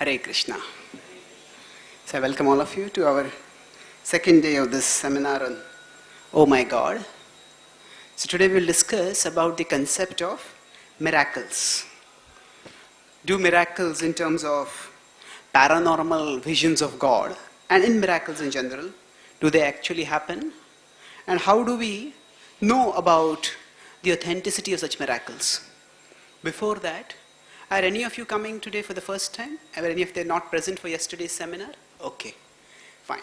Hare Krishna. So I welcome all of you to our second day of this seminar on Oh My God. So today we'll discuss about the concept of miracles. Do miracles in terms of paranormal visions of God and in miracles in general, do they actually happen? And how do we know about the authenticity of such miracles? Before that, are any of you coming today for the first time? Are any of them not present for yesterday's seminar? Okay, fine.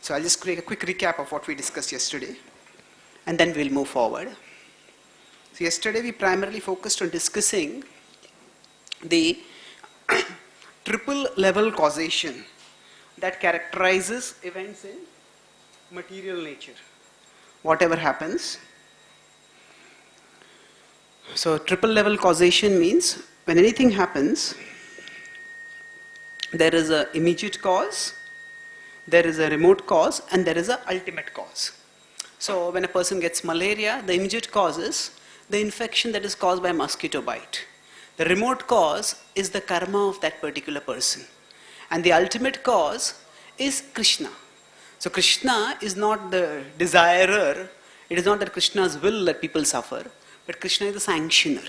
So I'll just create a quick recap of what we discussed yesterday, and then we'll move forward. So yesterday we primarily focused on discussing the triple level causation that characterizes events in material nature. Whatever happens. So triple level causation means when anything happens, there is an immediate cause, there is a remote cause, and there is an ultimate cause. So when a person gets malaria, the immediate cause is the infection that is caused by a mosquito bite. The remote cause is the karma of that particular person. And the ultimate cause is Krishna. So Krishna is not the desirer. It is not that Krishna's will that people suffer, but Krishna is the sanctioner,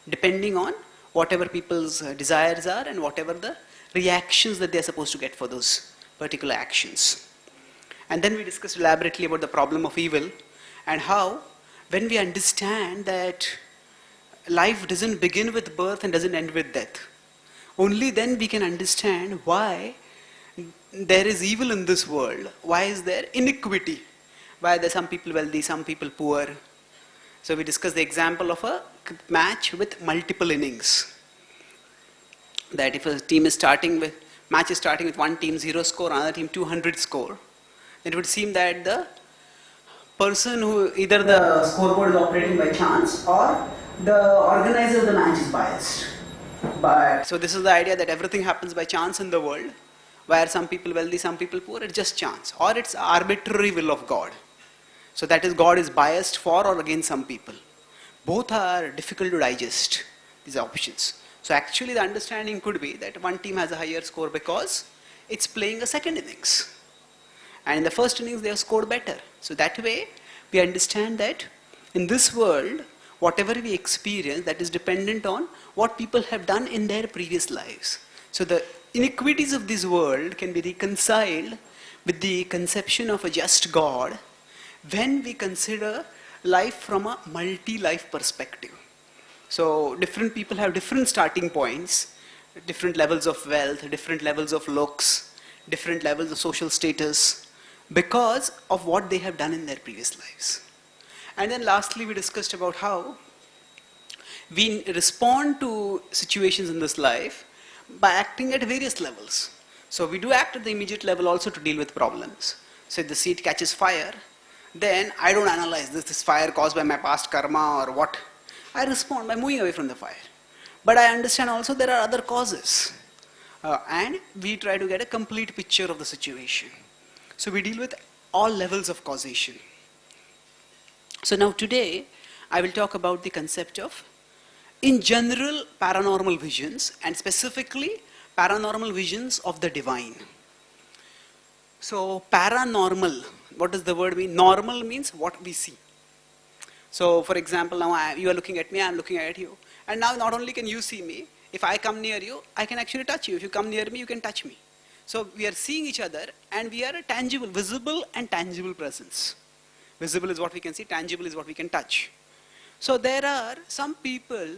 depending on whatever people's desires are and whatever the reactions that they are supposed to get for those particular actions. And then we discussed elaborately about the problem of evil and how when we understand that life doesn't begin with birth and doesn't end with death, only then we can understand why there is evil in this world. Why is there iniquity? Why are there some people wealthy, some people poor? So we discussed the example of a match with multiple innings. That if a team is starting with, match is starting with one team 0 score, another team 200 score, then it would seem that the person who, either the scoreboard is operating by chance or the organizer of the match is biased. But so this is the idea that everything happens by chance in the world. Why are some people wealthy, some people poor? It's just chance. Or it's arbitrary will of God. So that is, God is biased for or against some people. Both are difficult to digest, these options. So actually the understanding could be that one team has a higher score because it's playing a second innings. And in the first innings they have scored better. So that way we understand that in this world, whatever we experience, that is dependent on what people have done in their previous lives. So the iniquities of this world can be reconciled with the conception of a just God when we consider life from a multi-life perspective. So different people have different starting points, different levels of wealth, different levels of looks, different levels of social status, because of what they have done in their previous lives. And then lastly we discussed about how we respond to situations in this life by acting at various levels. So we do act at the immediate level also to deal with problems. So if the seed catches fire, then I don't analyze this fire caused by my past karma or what. I respond by moving away from the fire. But I understand also there are other causes. And we try to get a complete picture of the situation. So we deal with all levels of causation. So now today, I will talk about the concept of, in general, paranormal visions, and specifically paranormal visions of the divine. So paranormal, what does the word mean? Normal means what we see. So for example, now you are looking at me, I am looking at you. And now not only can you see me, if I come near you, I can actually touch you. If you come near me, you can touch me. So we are seeing each other and we are a tangible, visible and tangible presence. Visible is what we can see, tangible is what we can touch. So there are some people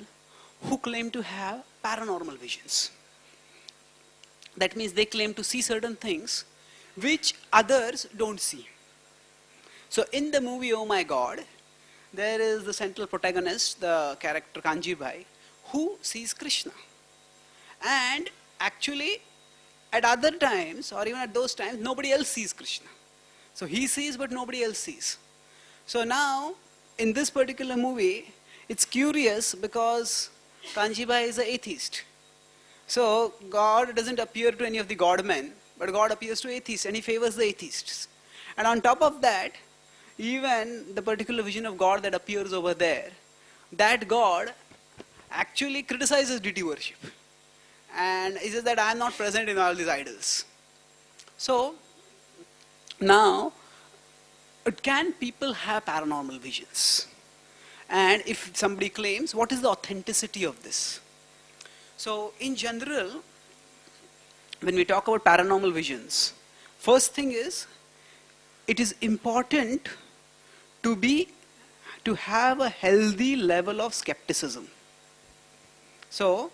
who claim to have paranormal visions. That means they claim to see certain things which others don't see. So in the movie Oh My God, there is the central protagonist, the character Kanji Bhai, who sees Krishna. And actually, at other times, or even at those times, nobody else sees Krishna. So he sees, but nobody else sees. So now, in this particular movie, it's curious because Kanji Bhai is an atheist. So God doesn't appear to any of the godmen, but God appears to atheists, and he favors the atheists. And on top of that, even the particular vision of God that appears over there, that God actually criticizes deity worship. And he says that I am not present in all these idols. So now, can people have paranormal visions? And if somebody claims, what is the authenticity of this? So in general, when we talk about paranormal visions, first thing is, it is important to have a healthy level of skepticism. So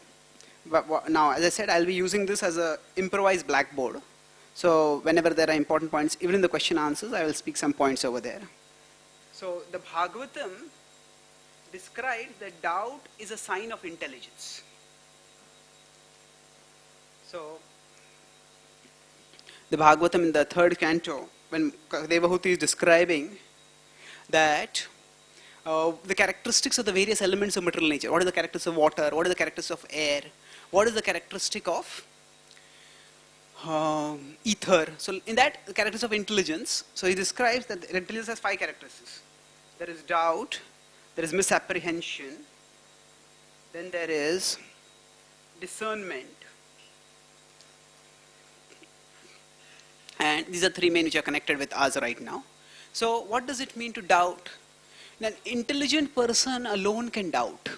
now, as I said, I'll be using this as a improvised blackboard. So whenever there are important points, even in the question answers, I will speak some points over there. So the Bhagavatam describes that doubt is a sign of intelligence. So the Bhagavatam in the 3rd canto, when Devahuti is describing that the characteristics of the various elements of material nature, what are the characteristics of water, what are the characteristics of air, what is the characteristic of ether. So in that, the characteristics of intelligence, so he describes that intelligence has 5 characteristics. There is doubt, there is misapprehension, then there is discernment, and these are 3 main which are connected with us right now. So what does it mean to doubt? An intelligent person alone can doubt.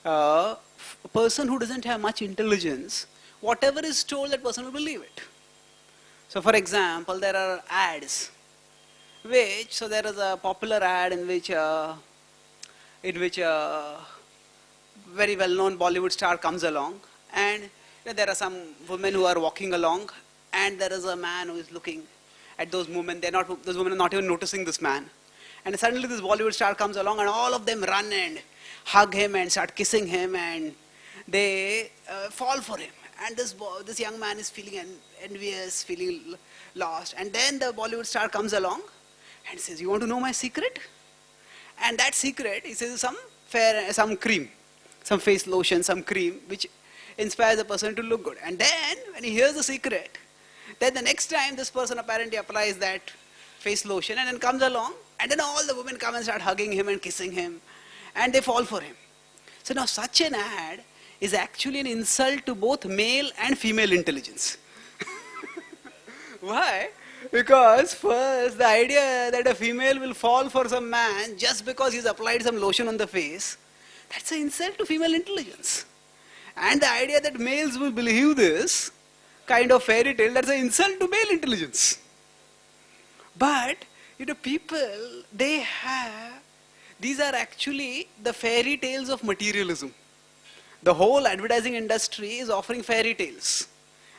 A person who doesn't have much intelligence, whatever is told, that person will believe it. So for example, there are ads, so there is a popular ad in which a very well-known Bollywood star comes along, and there are some women who are walking along, and there is a man who is looking at those women. Those women are not even noticing this man. And suddenly this Bollywood star comes along, and all of them run and hug him and start kissing him, and they fall for him. And this young man is feeling envious, feeling lost. And then the Bollywood star comes along and says, "You want to know my secret?" And that secret, he says, some cream, some face lotion, some cream, which inspires the person to look good. And then when he hears the secret, then the next time this person apparently applies that face lotion and then comes along, and then all the women come and start hugging him and kissing him, and they fall for him. So now such an ad is actually an insult to both male and female intelligence. Why? Because first, the idea that a female will fall for some man just because he's applied some lotion on the face, that's an insult to female intelligence. And the idea that males will believe this kind of fairy tale, that's an insult to male intelligence. But, people, these are actually the fairy tales of materialism. The whole advertising industry is offering fairy tales.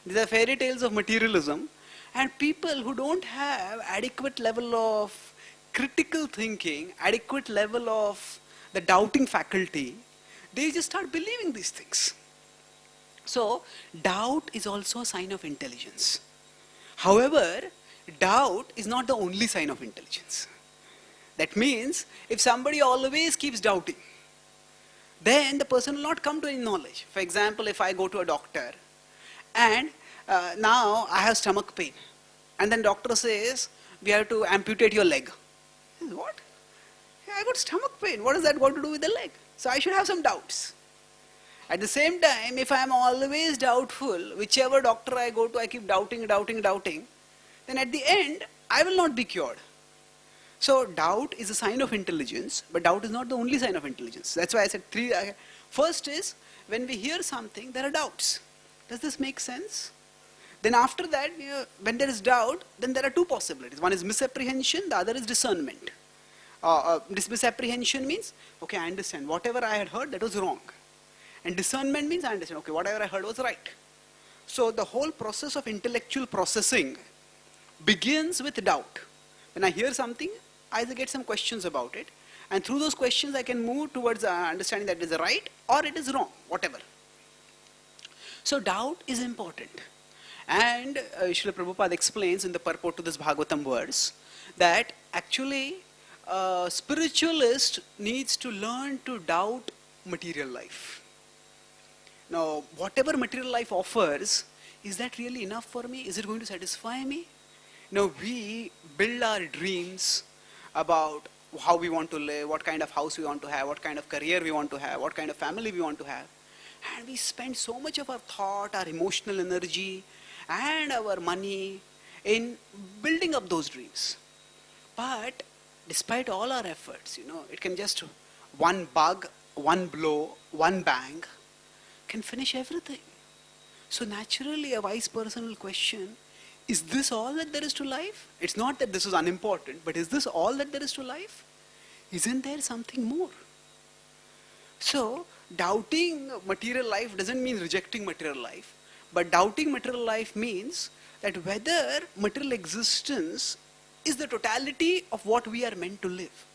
These are fairy tales of materialism, and people who don't have adequate level of critical thinking, adequate level of the doubting faculty, they just start believing these things. So, doubt is also a sign of intelligence. However, doubt is not the only sign of intelligence. That means, if somebody always keeps doubting, then the person will not come to any knowledge. For example, if I go to a doctor, and now I have stomach pain, and then doctor says, we have to amputate your leg. What? I got stomach pain. What does that got to do with the leg? So I should have some doubts. At the same time, if I am always doubtful, whichever doctor I go to, I keep doubting, then at the end, I will not be cured. So doubt is a sign of intelligence, but doubt is not the only sign of intelligence. That's why I said 3. First is, when we hear something, there are doubts. Does this make sense? Then after that, when there is doubt, then there are 2 possibilities. One is misapprehension, the other is discernment. Misapprehension means, okay, I understand. Whatever I had heard, that was wrong. And discernment means, I understand, okay, whatever I heard was right. So the whole process of intellectual processing begins with doubt. When I hear something, I get some questions about it. And through those questions, I can move towards understanding that it is right or it is wrong, whatever. So doubt is important. And Srila Prabhupada explains in the purport to this Bhagavatam verse that actually a spiritualist needs to learn to doubt material life. Now, whatever material life offers, is that really enough for me? Is it going to satisfy me? Now, we build our dreams about how we want to live, what kind of house we want to have, what kind of career we want to have, what kind of family we want to have. And we spend so much of our thought, our emotional energy, and our money in building up those dreams. But despite all our efforts, it can just one bug, one blow, one bang can finish everything. So naturally, a wise person will question, is this all that there is to life? It's not that this is unimportant, but is this all that there is to life? Isn't there something more? So, doubting material life doesn't mean rejecting material life, but doubting material life means that whether material existence is the totality of what we are meant to live.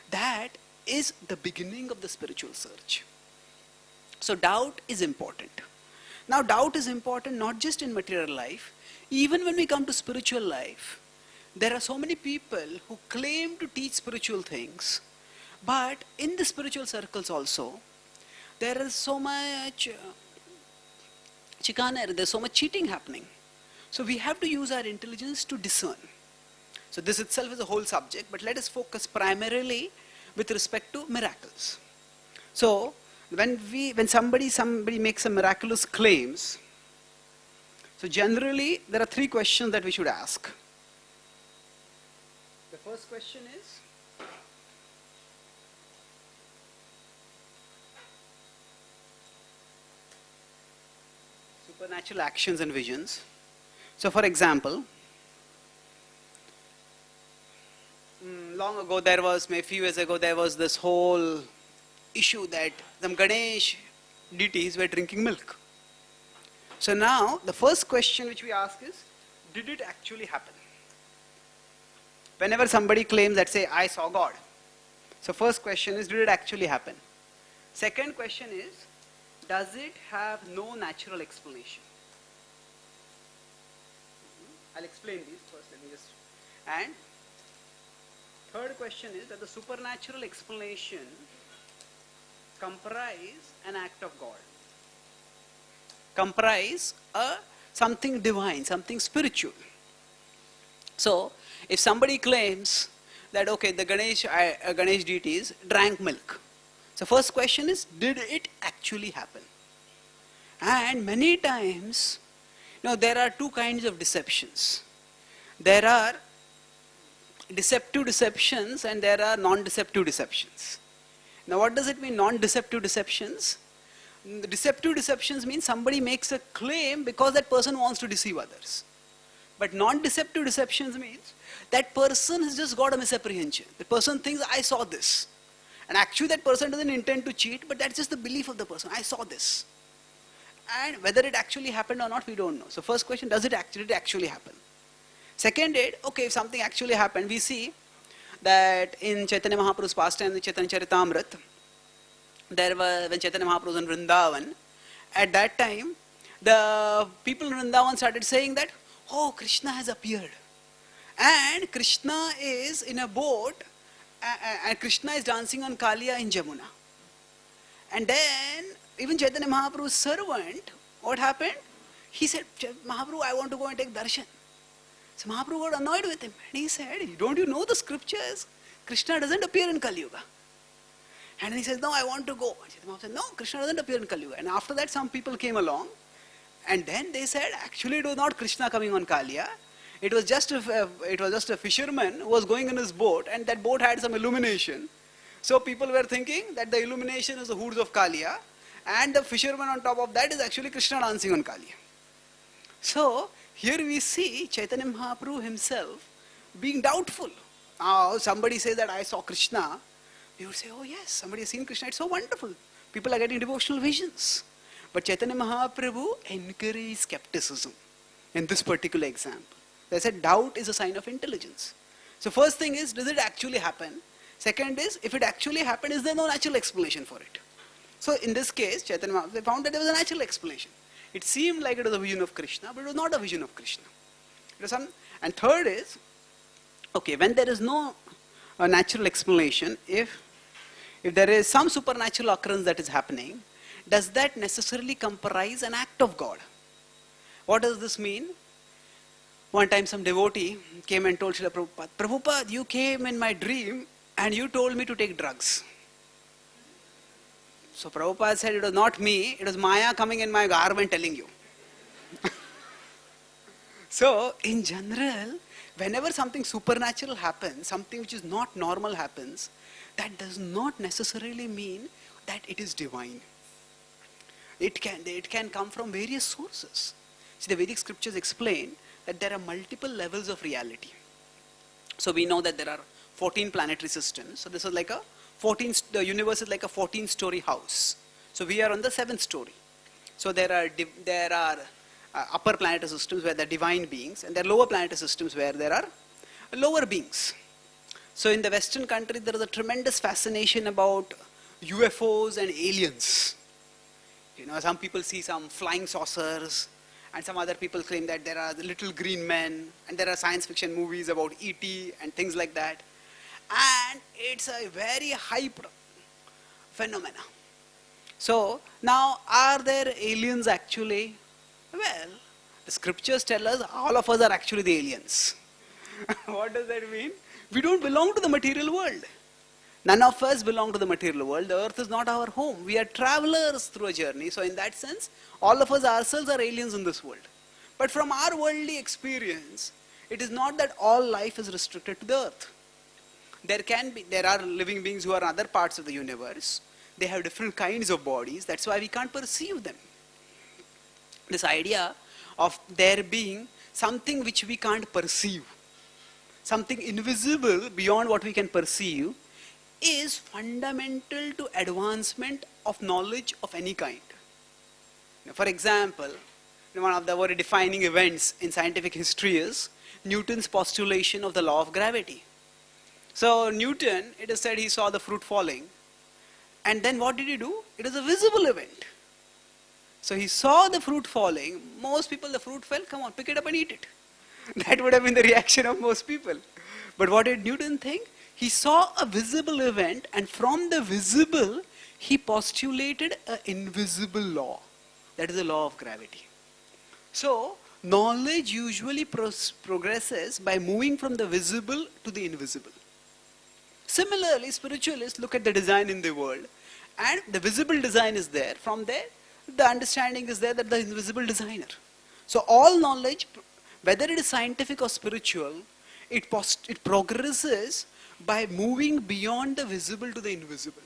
That is the beginning of the spiritual search. So doubt is important. Now doubt is important not just in material life, even when we come to spiritual life. There are so many people who claim to teach spiritual things, but in the spiritual circles also, there is so much chicanery, there's so much cheating happening. So we have to use our intelligence to discern. So this itself is a whole subject, but let us focus primarily with respect to miracles. So when somebody makes a miraculous claims, so generally there are three questions that we should ask. The first question is, supernatural actions and visions. So for example, long ago a few years ago, there was this whole issue that some Ganesh deities were drinking milk. So now, the first question which we ask is, did it actually happen? Whenever somebody claims that, say, I saw God. So first question is, did it actually happen? Second question is, does it have no natural explanation? I'll explain these first, let me just. And third question is that the supernatural explanation comprise an act of God. Comprise something divine, something spiritual. So, if somebody claims that, okay, the Ganesh deities drank milk. So first question is, did it actually happen? And many times, there are two kinds of deceptions. There are deceptive deceptions and there are non-deceptive deceptions. Now what does it mean, non-deceptive deceptions? The deceptive deceptions mean somebody makes a claim because that person wants to deceive others. But non-deceptive deceptions means that person has just got a misapprehension. The person thinks, I saw this. And actually that person doesn't intend to cheat, but that's just the belief of the person. I saw this. And whether it actually happened or not, we don't know. So first question, did it actually happen? Second is, okay, if something actually happened, we see that in Chaitanya Mahaprabhu's pastime, the Chaitanya Charitamrita, when Chaitanya Mahaprabhu was in Vrindavan, at that time, the people in Vrindavan started saying that, oh, Krishna has appeared. And Krishna is in a boat, and Krishna is dancing on Kaliya in Jamuna. And then, even Chaitanya Mahaprabhu's servant, what happened? He said, Mahaprabhu, I want to go and take darshan. So Mahaprabhu got annoyed with him. And he said, don't you know the scriptures? Krishna doesn't appear in Kali Yuga. And then he says, no, I want to go. And Chaitanya Mahaprabhu said, no, Krishna doesn't appear in Kali Yuga. And after that, some people came along. And then they said, actually it was not Krishna coming on Kaliya. It was just a fisherman who was going in his boat, and that boat had some illumination. So people were thinking that the illumination is the hoods of Kaliya, and the fisherman on top of that is actually Krishna dancing on Kaliya. So here we see Chaitanya Mahaprabhu himself being doubtful. Now somebody says that I saw Krishna, we would say, oh yes, somebody has seen Krishna, it's so wonderful. People are getting devotional visions. But Chaitanya Mahaprabhu encouraged skepticism in this particular example. They said doubt is a sign of intelligence. So first thing is, does it actually happen? Second is, if it actually happened, is there no natural explanation for it? So in this case, Chaitanya Mahaprabhu, they found that there was a natural explanation. It seemed like it was a vision of Krishna, but it was not a vision of Krishna. And third is, okay, when there is no natural explanation, if there is some supernatural occurrence that is happening, does that necessarily comprise an act of God? What does this mean? One time some devotee came and told Srila Prabhupada, Prabhupada, you came in my dream and you told me to take drugs. So Prabhupada said, it was not me, it was Maya coming in my garment telling you. So, in general, whenever something supernatural happens, something which is not normal happens, that does not necessarily mean that it is divine. It can come from various sources. See, the Vedic scriptures explain that there are multiple levels of reality. So we know that there are 14 planetary systems. So this is like the universe is like a 14-story house. So we are on the 7th story. So there are upper planetary systems where there are divine beings, and there are lower planetary systems where there are lower beings. So in the Western country, there is a tremendous fascination about UFOs and aliens. You know, some people see some flying saucers, and some other people claim that there are the little green men, and there are science fiction movies about ET and things like that. And it's a very hyped phenomena. So now, are there aliens actually? Well, the scriptures tell us all of us are actually the aliens. What does that mean? We don't belong to the material world. None of us belong to the material world. The earth is not our home. We are travelers through a journey. So in that sense, all of us ourselves are aliens in this world. But from our worldly experience, it is not that all life is restricted to the earth. There are living beings who are in other parts of the universe. They have different kinds of bodies. That's why we can't perceive them. This idea of there being something which we can't perceive, something invisible beyond what we can perceive, is fundamental to advancement of knowledge of any kind. For example, one of the very defining events in scientific history is Newton's postulation of the law of gravity. So Newton, it is said he saw the fruit falling, and then what did he do? It is a visible event. So he saw the fruit falling. Most people, the fruit fell, come on, pick it up and eat it. That would have been the reaction of most people. But what did Newton think? He saw a visible event, and from the visible, he postulated an invisible law. That is the law of gravity. So, knowledge usually progresses by moving from the visible to the invisible. Similarly, spiritualists look at the design in the world, and the visible design is there. From there, the understanding is there that the invisible designer. So, all knowledge, whether it is scientific or spiritual, it progresses by moving beyond the visible to the invisible.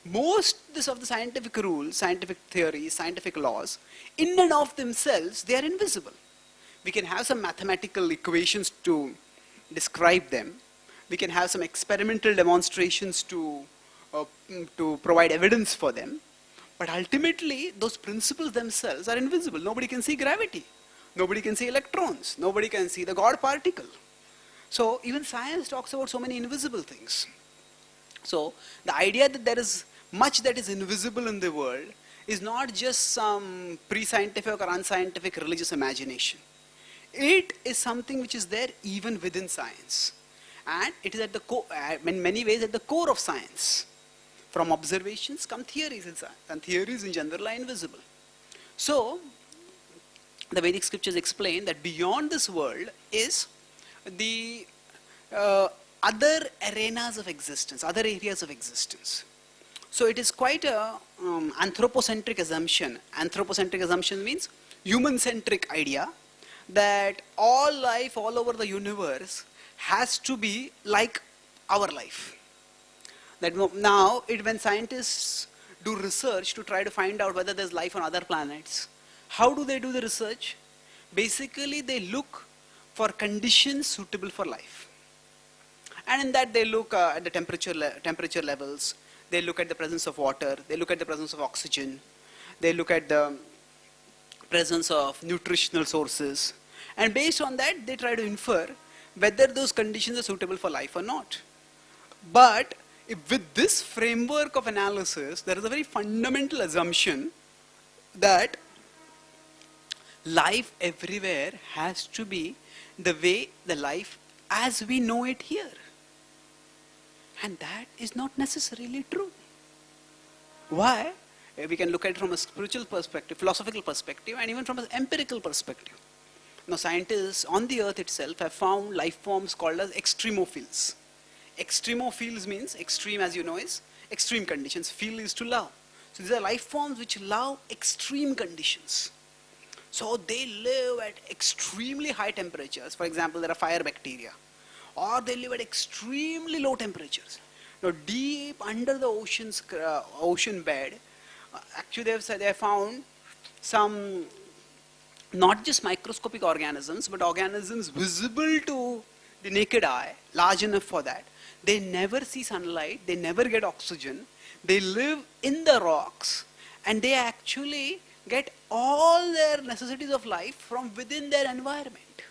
Most of the scientific rules, scientific theories, scientific laws, in and of themselves, they are invisible. We can have some mathematical equations to describe them. We can have some experimental demonstrations to provide evidence for them. But ultimately, those principles themselves are invisible. Nobody can see gravity. Nobody can see electrons. Nobody can see the God particle. So even science talks about so many invisible things. So the idea that there is much that is invisible in the world is not just some pre-scientific or unscientific religious imagination. It is something which is there even within science. And it is at the in many ways at the core of science. From observations come theories in science, and theories in general are invisible. So the Vedic scriptures explain that beyond this world is the other arenas of existence, other areas of existence. So it is quite a anthropocentric assumption. Anthropocentric assumption means human-centric idea that all life all over the universe has to be like our life. That now, when scientists do research to try to find out whether there's life on other planets, how do they do the research? Basically, they look for conditions suitable for life. And in that they look at the temperature levels, they look at the presence of water, they look at the presence of oxygen, they look at the presence of nutritional sources, and based on that they try to infer whether those conditions are suitable for life or not. But with this framework of analysis, there is a very fundamental assumption that life everywhere has to be the way the life as we know it here. And that is not necessarily true. Why? We can look at it from a spiritual perspective, philosophical perspective, and even from an empirical perspective. Now, scientists on the earth itself have found life forms called as extremophiles. Extremophiles means extreme, as you know, is extreme conditions. Feel is to love. So these are life forms which love extreme conditions. So they live at extremely high temperatures. For example, there are fire bacteria. Or they live at extremely low temperatures. Now, deep under the ocean bed, actually they have said they have found some not just microscopic organisms, but organisms visible to the naked eye, large enough for that. They never see sunlight, they never get oxygen, they live in the rocks, and they actually get all their necessities of life from within their environment.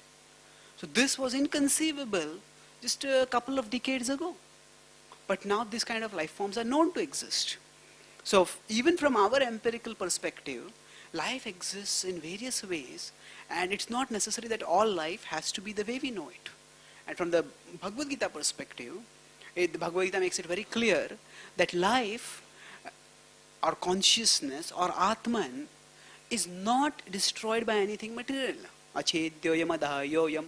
So this was inconceivable just a couple of decades ago. But now these kind of life forms are known to exist. So even from our empirical perspective, life exists in various ways, and it's not necessary that all life has to be the way we know it. And from the Bhagavad Gita perspective, the Bhagavad Gita makes it very clear that life or consciousness or Atman is not destroyed by anything material. Achedyoyam adayoyam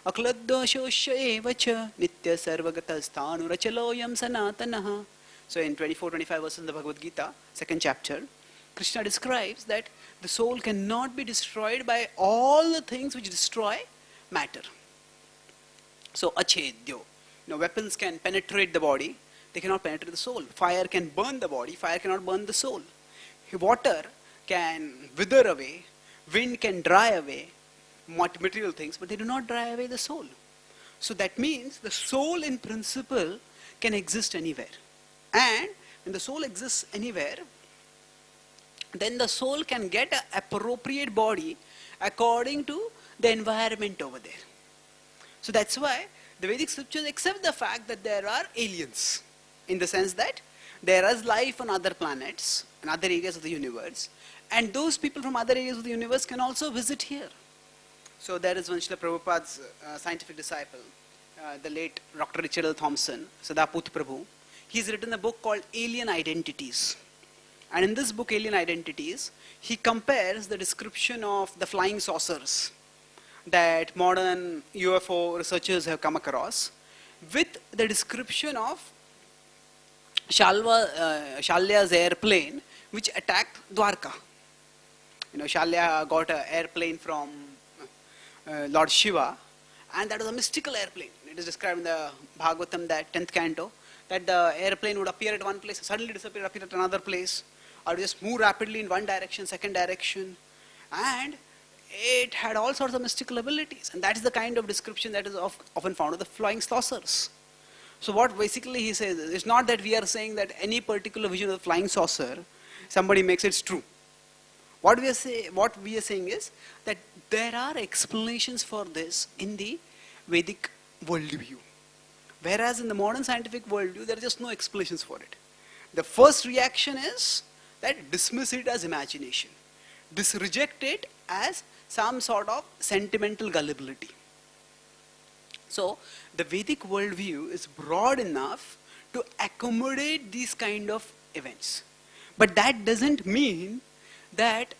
akladdoshosya evacha nitya sarvagatasthanurachaloyam sanatanaha. So in 24-25 verses in the Bhagavad Gita, second chapter, Krishna describes that the soul cannot be destroyed by all the things which destroy matter. So achedyo, weapons can penetrate the body, they cannot penetrate the soul. Fire can burn the body, fire cannot burn the soul. Water can wither away, wind can dry away material things, but they do not dry away the soul. So that means the soul in principle can exist anywhere. And when the soul exists anywhere, then the soul can get an appropriate body according to the environment over there. So that's why the Vedic scriptures accept the fact that there are aliens, in the sense that there is life on other planets and other areas of the universe, and those people from other areas of the universe can also visit here. So there is one Srila Prabhupada's scientific disciple, the late Dr. Richard L. Thompson, Sadaput Prabhu. He's written a book called Alien Identities. And in this book, Alien Identities, he compares the description of the flying saucers that modern UFO researchers have come across with the description of Shalya's airplane which attacked Dwarka. Shalya got an airplane from Lord Shiva, and that was a mystical airplane. It is described in the Bhagavatam, that 10th canto, that the airplane would appear at one place, suddenly disappear, appear at another place, or just move rapidly in one direction, second direction, and it had all sorts of mystical abilities. And that is the kind of description that is often found of the flying saucers. So what basically he says is, it's not that we are saying that any particular vision of the flying saucer, somebody makes it true. What we are saying is that there are explanations for this in the Vedic worldview. Whereas in the modern scientific worldview, there are just no explanations for it. The first reaction is that dismiss it as imagination. Reject it as some sort of sentimental gullibility. So the Vedic worldview is broad enough to accommodate these kind of events. But that doesn't mean that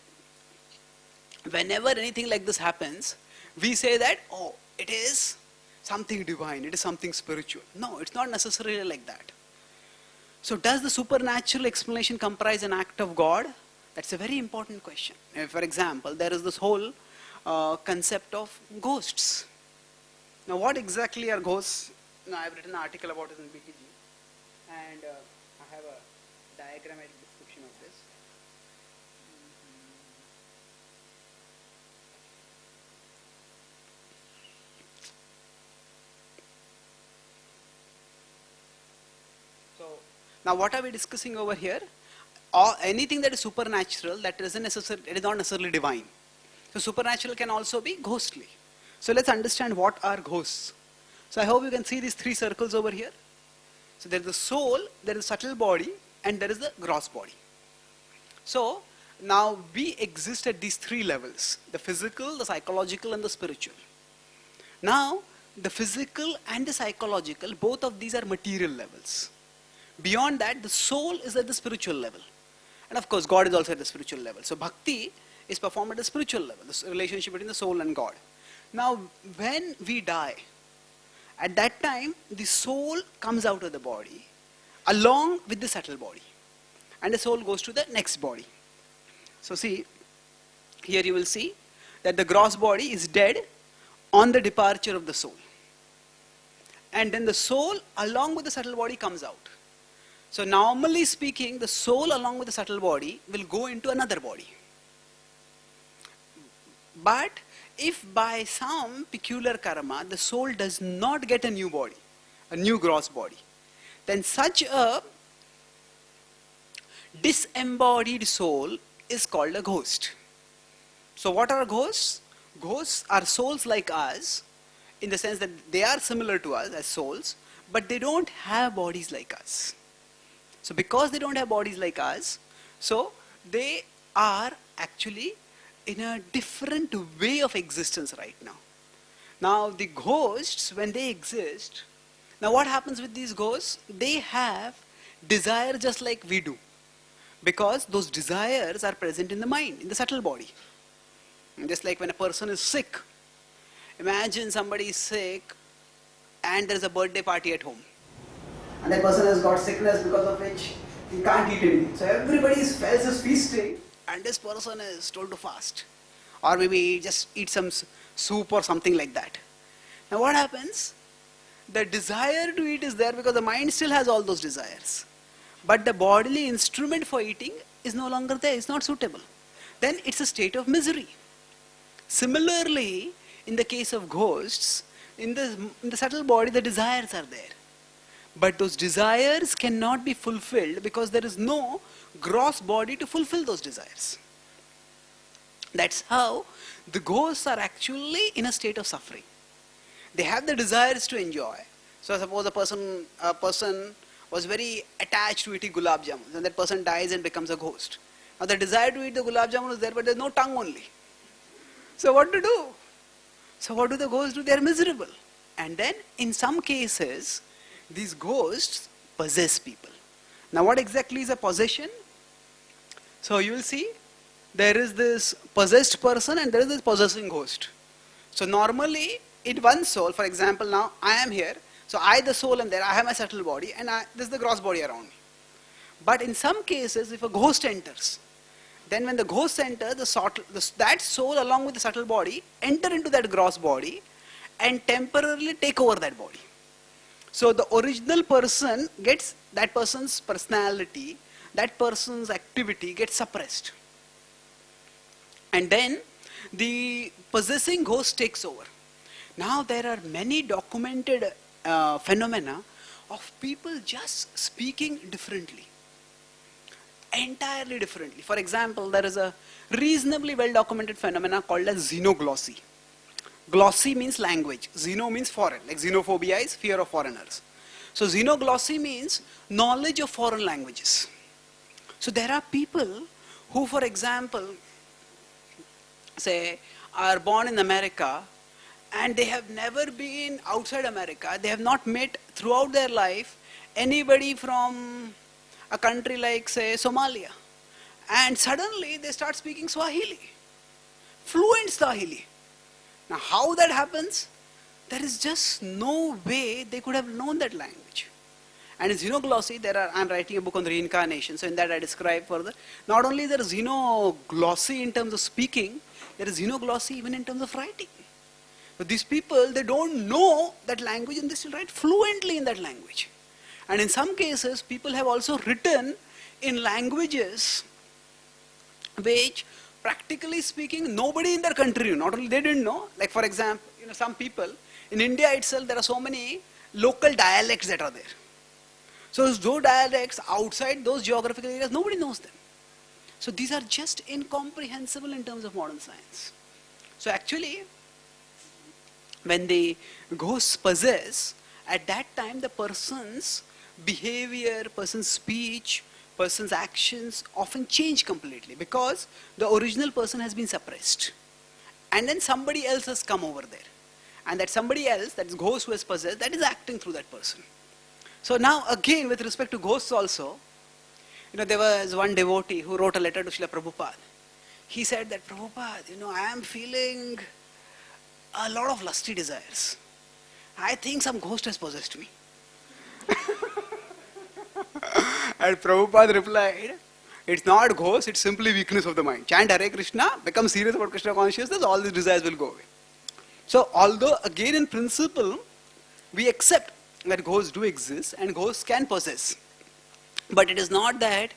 whenever anything like this happens, we say that, oh, it is something divine, it is something spiritual. No, it's not necessarily like that. So does the supernatural explanation comprise an act of God? That's a very important question. For example, there is this whole concept of ghosts. Now what exactly are ghosts? Now I've written an article about it in BTG, and I have a diagrammatic description of this. So now what are we discussing over here? Anything that is supernatural, that it is not necessarily divine. So supernatural can also be ghostly. So let's understand what are ghosts. So I hope you can see these three circles over here. So there is the soul, there is the subtle body, and there is the gross body. So now we exist at these three levels: the physical, the psychological, and the spiritual. Now the physical and the psychological, both of these are material levels. Beyond that, the soul is at the spiritual level. And of course, God is also at the spiritual level. So bhakti is performed at the spiritual level, the relationship between the soul and God. Now, when we die, at that time, the soul comes out of the body along with the subtle body. and the soul goes to the next body. So see, here you will see that the gross body is dead on the departure of the soul. And then the soul along with the subtle body comes out. So normally speaking, the soul along with the subtle body will go into another body. But if by some peculiar karma, the soul does not get a new body, a new gross body, then such a disembodied soul is called a ghost. So what are ghosts? Ghosts are souls like us, in the sense that they are similar to us as souls, but they don't have bodies like us. So because they don't have bodies like us, so they are actually in a different way of existence right now. Now the ghosts, when they exist, now what happens with these ghosts? They have desire just like we do, because those desires are present in the mind, in the subtle body. Just like when a person is sick, imagine somebody is sick and there is a birthday party at home, and that person has got sickness because of which he can't eat anything. So everybody else is feasting and this person is told to fast, or maybe just eat some soup or something like that. Now what happens? The desire to eat is there because the mind still has all those desires, but the bodily instrument for eating is no longer there, it's not suitable. Then it's a state of misery. Similarly, in the case of ghosts, in the subtle body the desires are there, but those desires cannot be fulfilled because there is no gross body to fulfill those desires. That's how the ghosts are actually in a state of suffering. They have the desires to enjoy. So suppose a person was very attached to eating gulab jamun, and that person dies and becomes a ghost. Now the desire to eat the gulab jamun is there, but there's no tongue only. So what to do? So what do the ghosts do? They are miserable. And then in some cases, these ghosts possess people. Now what exactly is a possession? So you will see, there is this possessed person and there is this possessing ghost. So normally in one soul, for example, now I am here, so I the soul am there, I have my subtle body, and this is the gross body around me. But in some cases, if a ghost enters, then when the ghost enters, that soul along with the subtle body enter into that gross body and temporarily take over that body. So the original person gets, that person's personality, that person's activity gets suppressed. And then the possessing ghost takes over. Now there are many documented phenomena of people just speaking differently. Entirely differently. For example, there is a reasonably well documented phenomena called as xenoglossy. Glossy means language. Xeno means foreign. Like xenophobia is fear of foreigners. So xenoglossy means knowledge of foreign languages. So there are people who, for example, say, are born in America and they have never been outside America. They have not met throughout their life anybody from a country like, say, Somalia. And suddenly they start speaking Swahili, fluent Swahili. Now how that happens? There is just no way they could have known that language. And in xenoglossy, I'm writing a book on reincarnation, so in that I describe further. Not only there is xenoglossy in terms of speaking, there is xenoglossy even in terms of writing. But these people, they don't know that language and they still write fluently in that language. And in some cases, people have also written in languages which, practically speaking, nobody in their country knew. Not only they didn't know, like for example, some people, in India itself, there are so many local dialects that are there. So those dialects outside those geographical areas, nobody knows them. So these are just incomprehensible in terms of modern science. So actually, when the ghosts possess, at that time the person's behavior, person's speech, person's actions often change completely because the original person has been suppressed. And then somebody else has come over there. And that somebody else, that is ghost who has possessed, that is acting through that person. So now again, with respect to ghosts also, there was one devotee who wrote a letter to Srila Prabhupada. He said that, Prabhupada, I am feeling a lot of lusty desires. I think some ghost has possessed me. And Prabhupada replied, It's not ghost, it's simply weakness of the mind. Chant Hare Krishna, become serious about Krishna consciousness, all these desires will go away. So although again in principle, we accept that ghosts do exist and ghosts can possess. But it is not that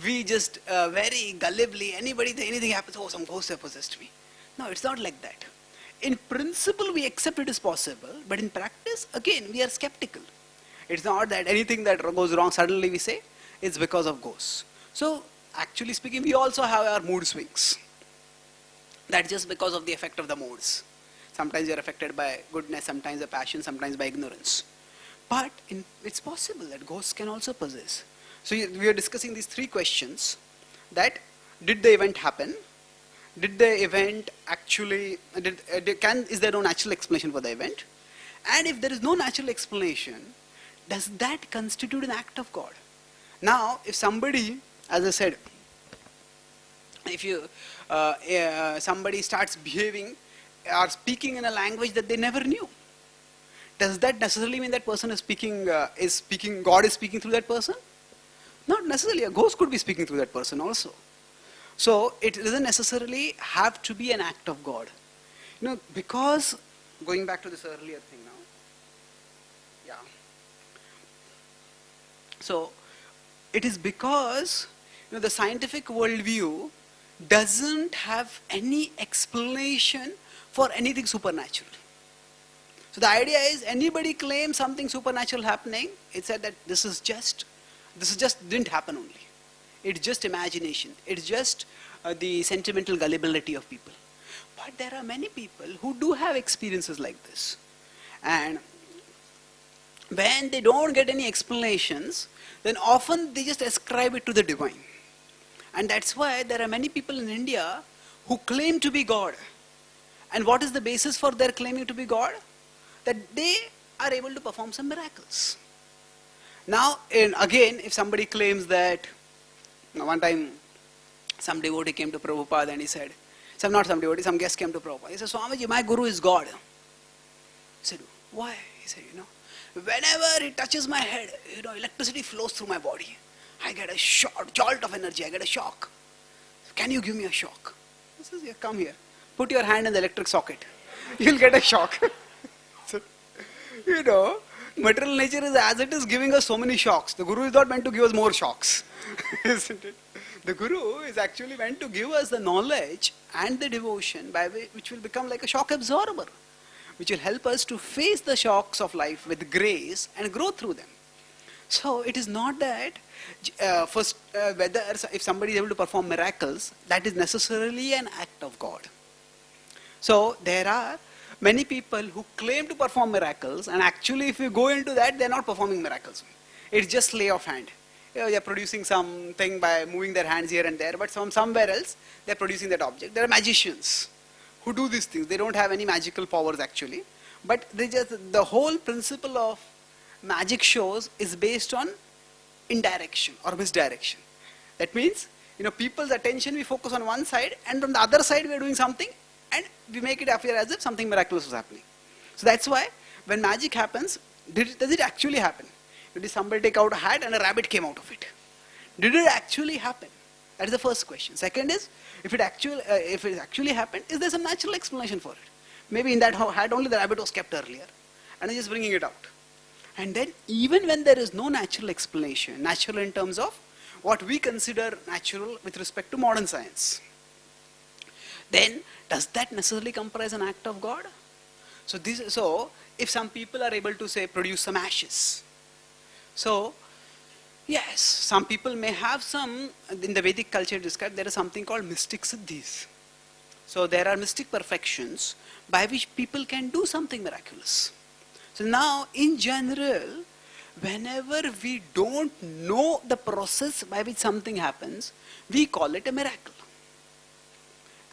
we just very gullibly, anything happens, oh, some ghosts have possessed me. No, it's not like that. In principle, we accept it is possible, but in practice, again, we are skeptical. It's not that anything that goes wrong, suddenly we say, it's because of ghosts. So, actually speaking, we also have our mood swings. That's just because of the effect of the moods. Sometimes you're affected by goodness, sometimes by passion, sometimes by ignorance. But it's possible that ghosts can also possess. So we are discussing these three questions. That did the event happen? Did the event actually, is there no natural explanation for the event? And if there is no natural explanation, does that constitute an act of God? Now, if somebody, as I said, if somebody starts behaving or speaking in a language that they never knew, does that necessarily mean that person is speaking, God is speaking through that person? Not necessarily. A ghost could be speaking through that person also. So it doesn't necessarily have to be an act of God. Because, going back to this earlier thing now. Yeah. So it is because the scientific worldview doesn't have any explanation for anything supernatural. So the idea is anybody claims something supernatural happening, it said that this is just didn't happen only. It's just imagination. It's just the sentimental gullibility of people. But there are many people who do have experiences like this. And when they don't get any explanations, then often they just ascribe it to the divine. And that's why there are many people in India who claim to be God. And what is the basis for their claiming to be God? That they are able to perform some miracles. Now, again, if somebody claims that, one time some devotee came to Prabhupada and he said, some guest came to Prabhupada. He said, Swamiji, my guru is God. He said, why? He said, whenever he touches my head, electricity flows through my body. I get a jolt of energy, I get a shock. Can you give me a shock? He says, yeah, come here. Put your hand in the electric socket. You'll get a shock. So, material nature is as it is giving us so many shocks. The Guru is not meant to give us more shocks. Isn't it? The Guru is actually meant to give us the knowledge and the devotion which will become like a shock absorber, which will help us to face the shocks of life with grace and grow through them. So it is not that whether if somebody is able to perform miracles, that is necessarily an act of God. So there are many people who claim to perform miracles, and actually if you go into that, they are not performing miracles. It's just lay of hand. They are producing something by moving their hands here and there, but somewhere else they are producing that object. There are magicians who do these things. They don't have any magical powers actually, but the whole principle of magic shows is based on indirection or misdirection. That means, people's attention, we focus on one side, and on the other side we are doing something, and we make it appear as if something miraculous was happening. So that's why when magic happens, does it actually happen? Did somebody take out a hat and a rabbit came out of it? Did it actually happen? That is the first question. Second is, if it actually happened, is there some natural explanation for it? Maybe in that hat only the rabbit was kept earlier, and they're just bringing it out. And then even when there is no natural explanation, natural in terms of what we consider natural with respect to modern science, then does that necessarily comprise an act of God? So if some people are able to say produce some ashes, so yes, some people may have some, in the Vedic culture described, there is something called mystic siddhis. So there are mystic perfections by which people can do something miraculous. So now, in general, whenever we don't know the process by which something happens, we call it a miracle.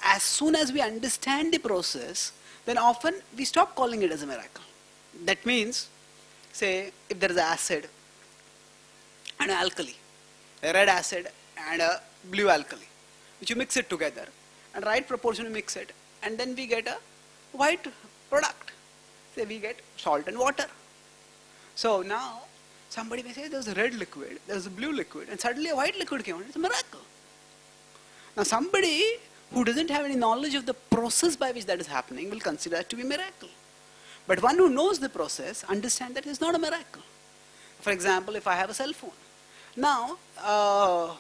As soon as we understand the process, then often we stop calling it as a miracle. That means, say, if there is acid and an alkali, a red acid and a blue alkali, which you mix it together, and right proportion you mix it, and then we get a white product. Say we get salt and water. So now, Somebody may say there's a red liquid, there's a blue liquid, and suddenly a white liquid came out. It's a miracle. Now somebody who doesn't have any knowledge of the process by which that is happening will consider that to be a miracle. But one who knows the process understands that it's not a miracle. For example, if I have a cell phone. Now, a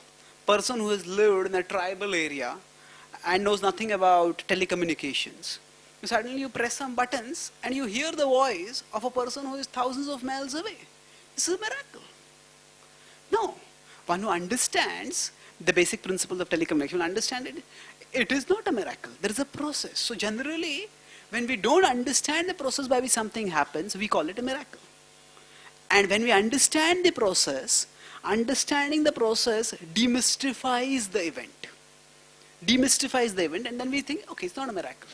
person who has lived in a tribal area and knows nothing about telecommunications, suddenly you press some buttons and you hear the voice of a person who is thousands of miles away. This is a miracle. No. One who understands the basic principles of telecommunication will understand it. It is not a miracle. There is a process. So generally, when we don't understand the process by which something happens, we call it a miracle. And when we understand the process, understanding the process demystifies the event. Demystifies the event, and then we think, okay, it's not a miracle.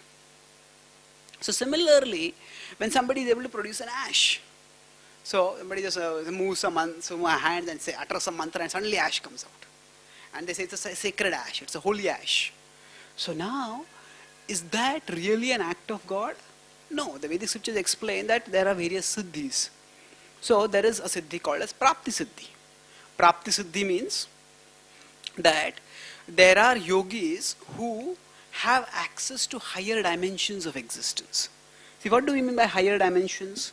So similarly, when somebody is able to produce an ash, so somebody just moves some hands and say, utter some mantra, and suddenly ash comes out. And they say it's a sacred ash, it's a holy ash. So now, is that really an act of God? No, the Vedic scriptures explain that there are various siddhis. So there is a siddhi called as Prapti Siddhi. Prapti Siddhi means that there are yogis who have access to higher dimensions of existence. See, what do we mean by higher dimensions?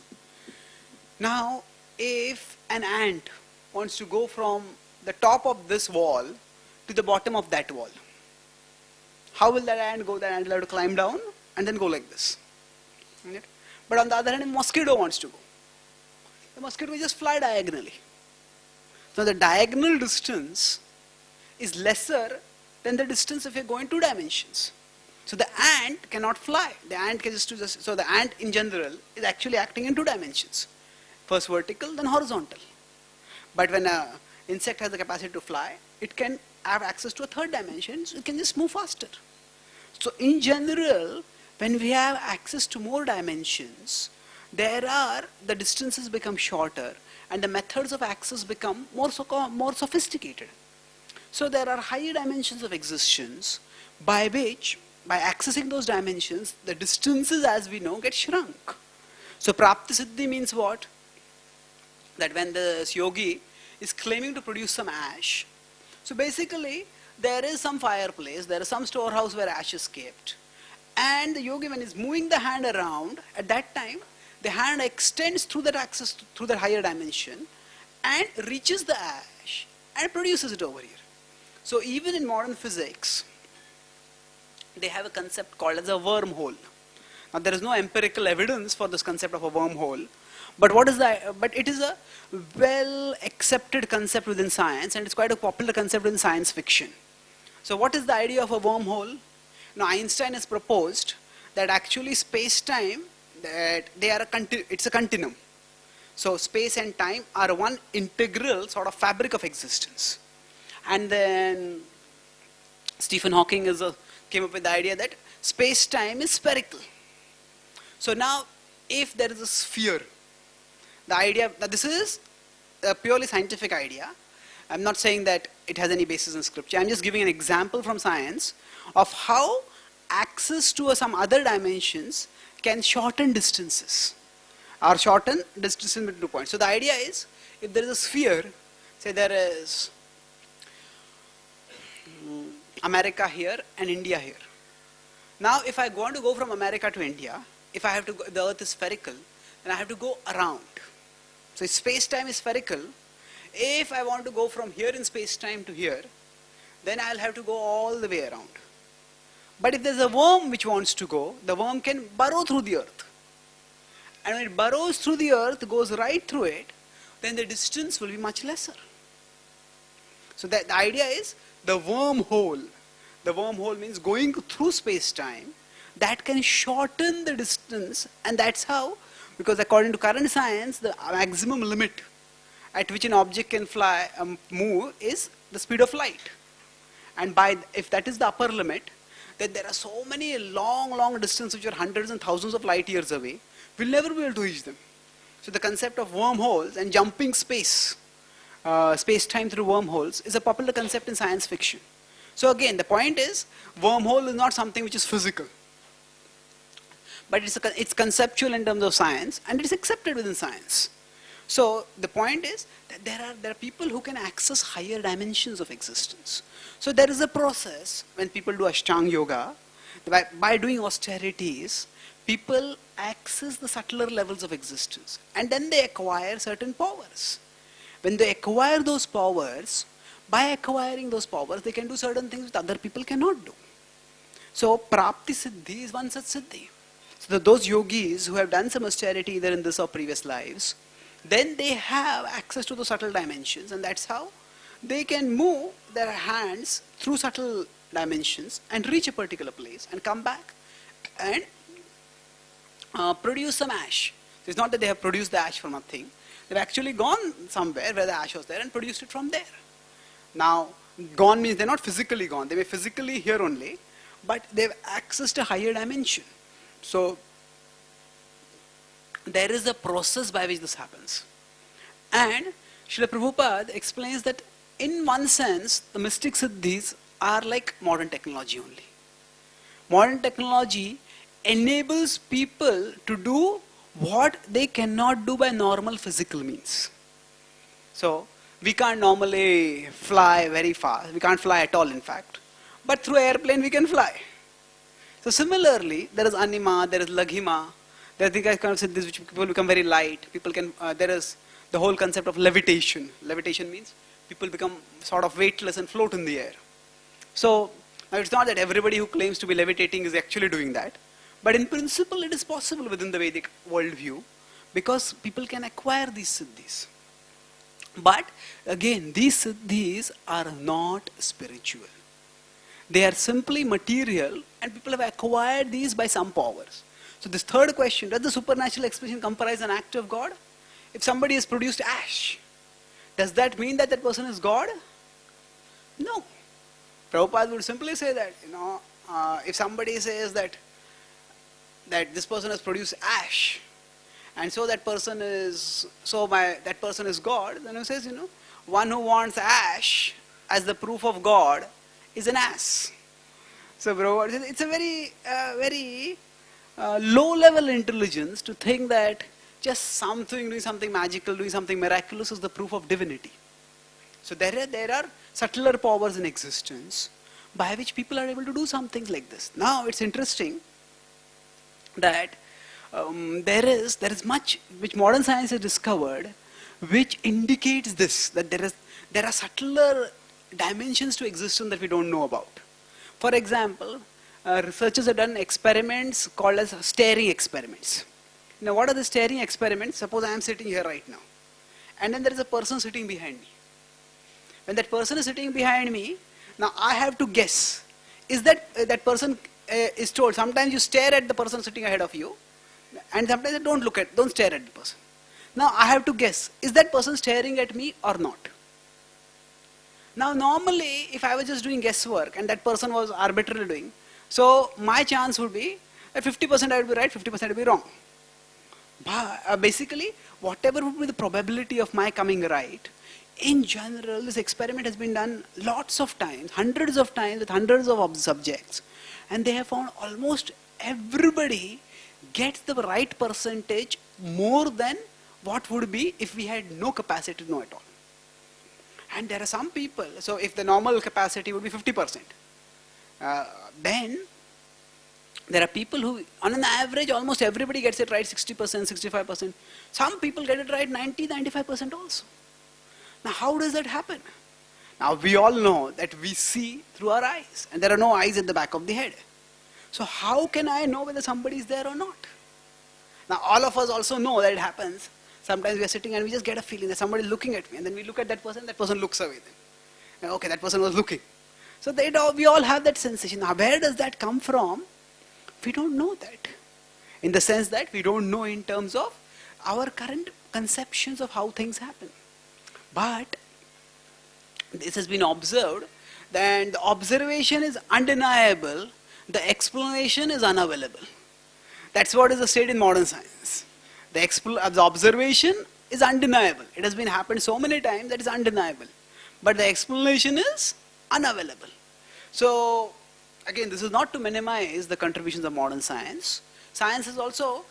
Now, if an ant wants to go from the top of this wall to the bottom of that wall, how will that ant go? That ant will have to climb down and then go like this. Right? But on the other hand, a mosquito wants to go. The mosquito will just fly diagonally. So the diagonal distance is lesser than the distance if you're going 2 dimensions. So the ant cannot fly. The ant can so the ant in general is actually acting in 2 dimensions. First vertical, then horizontal. But when an insect has the capacity to fly, it can have access to a 3rd dimension, so it can just move faster. So in general, when we have access to more dimensions, the distances become shorter and the methods of access become more sophisticated. So there are higher dimensions of existence by which, by accessing those dimensions, the distances as we know get shrunk. So Prapti Siddhi means what? That when the yogi is claiming to produce some ash, so basically there is some fireplace, there is some storehouse where ash is kept, and the yogi, when he's moving the hand around, at that time the hand extends through that access, through that higher dimension, and reaches the ash and produces it over here. So even in modern physics, they have a concept called as a wormhole. Now there is no empirical evidence for this concept of a wormhole, but it is a well accepted concept within science, and it's quite a popular concept in science fiction. So what is the idea of a wormhole? Now Einstein has proposed that actually space-time, that it's a continuum. So space and time are one integral sort of fabric of existence. And then Stephen Hawking came up with the idea that space-time is spherical. So now, if there is a sphere, the idea, now this is a purely scientific idea. I'm not saying that it has any basis in scripture. I'm just giving an example from science of how access to some other dimensions can shorten distances, or shorten distances between 2 points. So the idea is, if there is a sphere, say there is America here and India here. Now if I want to go from America to India, if I have to go, the earth is spherical, then I have to go around. So space-time is spherical. If I want to go from here in space-time to here, then I'll have to go all the way around. But if there's a worm which wants to go, the worm can burrow through the earth. And when it burrows through the earth, goes right through it, then the distance will be much lesser. So the idea is the wormhole. The wormhole means going through space-time that can shorten the distance, and that's how, because according to current science, the maximum limit at which an object can move is the speed of light. And if that is the upper limit, then there are so many long distances which are hundreds and thousands of light years away, we'll never be able to reach them. So the concept of wormholes and jumping space-time through wormholes is a popular concept in science fiction. So again, the point is, wormhole is not something which is physical, but it's conceptual in terms of science, and it's accepted within science. So the point is that there are people who can access higher dimensions of existence. So there is a process when people do Ashtanga yoga, by doing austerities, people access the subtler levels of existence and then they acquire certain powers. When they acquire those powers, by acquiring those powers, they can do certain things that other people cannot do. So Prapti Siddhi is one such Siddhi. So those yogis who have done some austerity either in this or previous lives, then they have access to the subtle dimensions, and that's how they can move their hands through subtle dimensions and reach a particular place and come back and produce some ash. So it's not that they have produced the ash from nothing. They've actually gone somewhere where the ash was there and produced it from there. Now, gone means they're not physically gone. They may physically here only, but they've accessed a higher dimension. So there is a process by which this happens. And Srila Prabhupada explains that in one sense, the mystic siddhis are like modern technology only. Modern technology enables people to do what they cannot do by normal physical means. So we can't normally fly very fast. We can't fly at all, in fact. But through airplane we can fly. So similarly, there is anima, there is laghima, there are the kind of siddhis which people become very light. People can. There is the whole concept of levitation. Levitation means people become sort of weightless and float in the air. So now it's not that everybody who claims to be levitating is actually doing that, but in principle it is possible within the Vedic worldview because people can acquire these siddhis. But again, these siddhis are not spiritual. They are simply material and people have acquired these by some powers. So this third question, does the supernatural expression comprise an act of God? If somebody has produced ash, does that mean that that person is God? No. Prabhupada would simply say that, if somebody says that this person has produced ash, and so that person is God, then he says, one who wants ash as the proof of God is an ass. So Prabhupada says it's a very low-level intelligence to think that just doing something magical, doing something miraculous is the proof of divinity. So there are subtler powers in existence by which people are able to do some things like this. Now it's interesting that there is much which modern science has discovered which indicates this, that there are subtler dimensions to existence that we don't know about. For example, researchers have done experiments called as staring experiments. Now what are the staring experiments? Suppose I am sitting here right now and then there is a person sitting behind me. When that person is sitting behind me, now I have to guess, is that person is told, sometimes you stare at the person sitting ahead of you and sometimes you don't stare at the person. Now I have to guess, is that person staring at me or not? Now normally if I was just doing guesswork and that person was arbitrarily doing, so my chance would be that 50% I would be right, 50% I would be wrong. But basically, whatever would be the probability of my coming right, in general, this experiment has been done lots of times, hundreds of times with hundreds of subjects, and they have found almost everybody gets the right percentage more than what would be if we had no capacity to know at all. And there are some people, so if the normal capacity would be 50%, then there are people who, on an average, almost everybody gets it right 60%, 65%. Some people get it right 90, 95% also. Now how does that happen? Now we all know that we see through our eyes and there are no eyes at the back of the head. So how can I know whether somebody is there or not? Now all of us also know that it happens. Sometimes we are sitting and we just get a feeling that somebody is looking at me and then we look at that person looks away then. Okay, that person was looking. So we all have that sensation. Now where does that come from? We don't know that. In the sense that we don't know in terms of our current conceptions of how things happen. But this has been observed, that the observation is undeniable, the explanation is unavailable. That's what is the state in modern science. The observation is undeniable. It has been happened so many times that it's undeniable. But the explanation is unavailable. So again, this is not to minimize the contributions of modern science. Science has also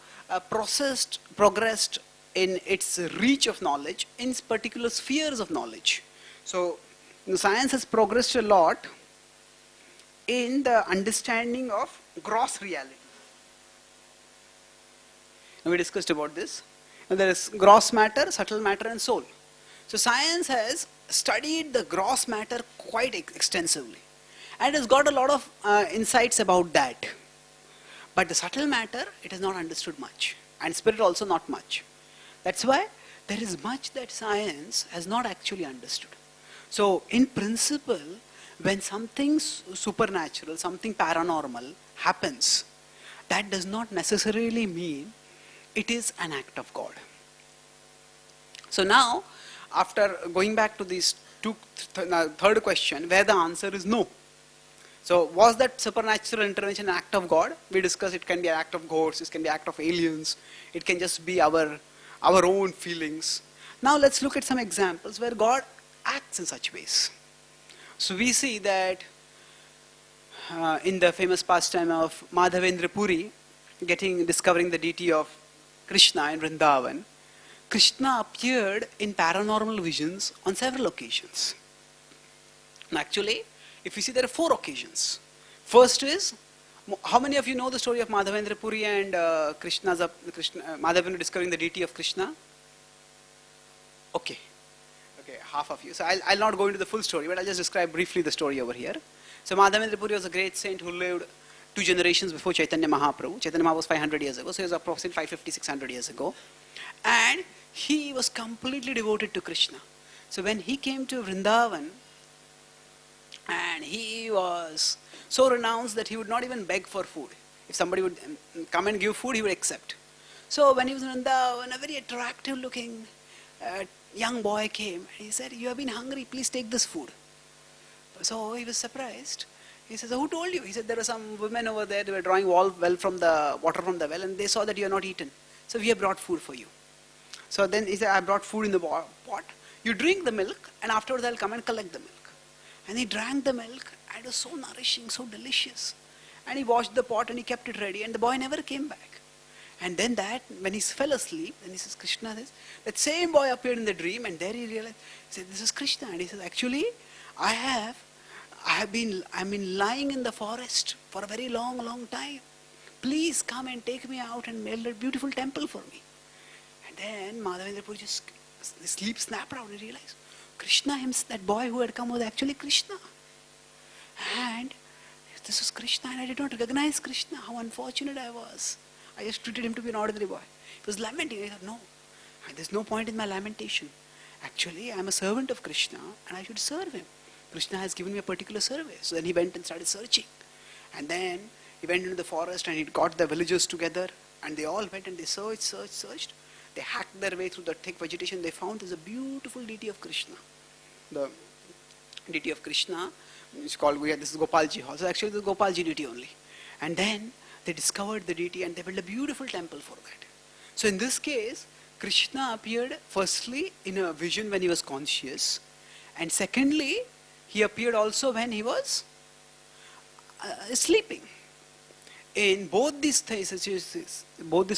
progressed in its reach of knowledge, in particular spheres of knowledge. So, science has progressed a lot in the understanding of gross reality. And we discussed about this. And there is gross matter, subtle matter, and soul. So science has studied the gross matter quite extensively, and has got a lot of insights about that. But the subtle matter, it has not understood much, and spirit also not much. That's why there is much that science has not actually understood. So in principle, when something supernatural, something paranormal happens, that does not necessarily mean it is an act of God. So now, after going back to this third question, where the answer is no. So was that supernatural intervention an act of God? We discussed it can be an act of ghosts, it can be an act of aliens, it can just be our own feelings. Now let's look at some examples where God acts in such ways. So we see that in the famous pastime of Madhavendra Puri, discovering the deity of Krishna in Vrindavan, Krishna appeared in paranormal visions on several occasions. Now actually, if you see, there are 4 occasions. First is, how many of you know the story of Madhavendra Puri and Madhavendra discovering the deity of Krishna? Okay, half of you. So I'll not go into the full story, but I'll just describe briefly the story over here. So Madhavendra Puri was a great saint who lived 2 generations before Chaitanya Mahaprabhu. Chaitanya Mahaprabhu was 500 years ago, so he was approximately 550, 600 years ago. And he was completely devoted to Krishna. So when he came to Vrindavan, and he was so renounced that he would not even beg for food. If somebody would come and give food, he would accept. So when he was in Vrindavan, a very attractive looking young boy came, and he said, "You have been hungry, please take this food." So he was surprised. He says, "Who told you?" He said, "There were some women over there, they were drawing water from the well, and they saw that you are not eaten. So we have brought food for you." So then he said, "I brought food in the pot. You drink the milk, and afterwards I'll come and collect the milk." And he drank the milk, and it was so nourishing, so delicious. And he washed the pot and he kept it ready, and the boy never came back. And then when he fell asleep, then he says, "Krishna, that same boy appeared in the dream," and there he realized, he said, "This is Krishna." And he says, "Actually, I've been lying in the forest for a very long time. Please come and take me out and build a beautiful temple for me." And then Madhavendra Puri just, the sleep snapped out and he realized, Krishna himself, that boy who had come was actually Krishna. And this was Krishna, and I did not recognize Krishna. How unfortunate I was. I just treated him to be an ordinary boy. He was lamenting. He said, "No, there's no point in my lamentation. Actually, I'm a servant of Krishna and I should serve him. Krishna has given me a particular service." So then he went and started searching. And then he went into the forest and he got the villagers together, and they all went and they searched. They hacked their way through the thick vegetation. They found there's a beautiful deity of Krishna. The deity of Krishna is called, this is Gopalji. So actually the Gopalji deity only. And then they discovered the deity and they built a beautiful temple for that. So in this case, Krishna appeared firstly in a vision when he was conscious, and secondly, he appeared also when he was sleeping. In both these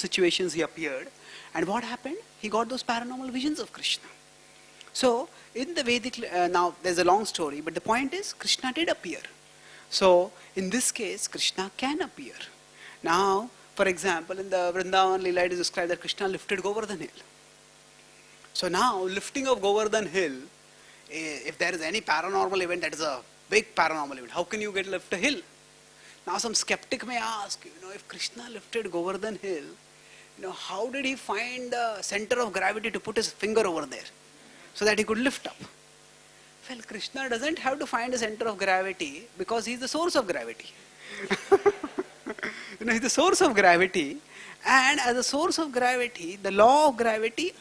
situations he appeared, and what happened? He got those paranormal visions of Krishna. So in the Vedic, now there's a long story, but the point is Krishna did appear. So in this case, Krishna can appear. Now, for example, in the Vrindavan Leela, it is described that Krishna lifted Govardhan hill. So now, lifting of Govardhan hill, if there is any paranormal event, that is a big paranormal event. How can you lift a hill? Now some skeptic may ask, if Krishna lifted Govardhan hill, how did he find the center of gravity to put his finger over there so that he could lift up? Well, Krishna doesn't have to find the center of gravity because he is the source of gravity. He is the source of gravity, and as a source of gravity, the law of gravity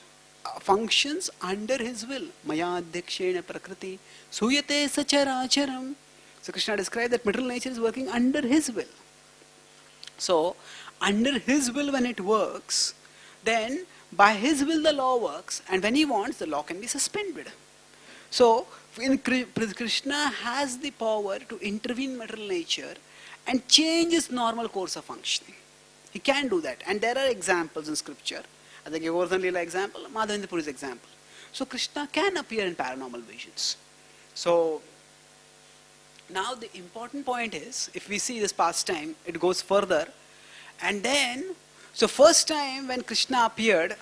functions under his will. Maya adhyakshena prakriti suyate sacharacharam. So Krishna described that material nature is working under his will. So, under his will when it works, then by his will the law works, and when he wants, the law can be suspended. So, Krishna has the power to intervene in material nature and change its normal course of functioning. He can do that, and there are examples in scripture. As I gave Govardhan Leela example, Madhavendra Puri's example. So Krishna can appear in paranormal visions. So now the important point is, if we see this pastime, it goes further. And then, so first time when Krishna appeared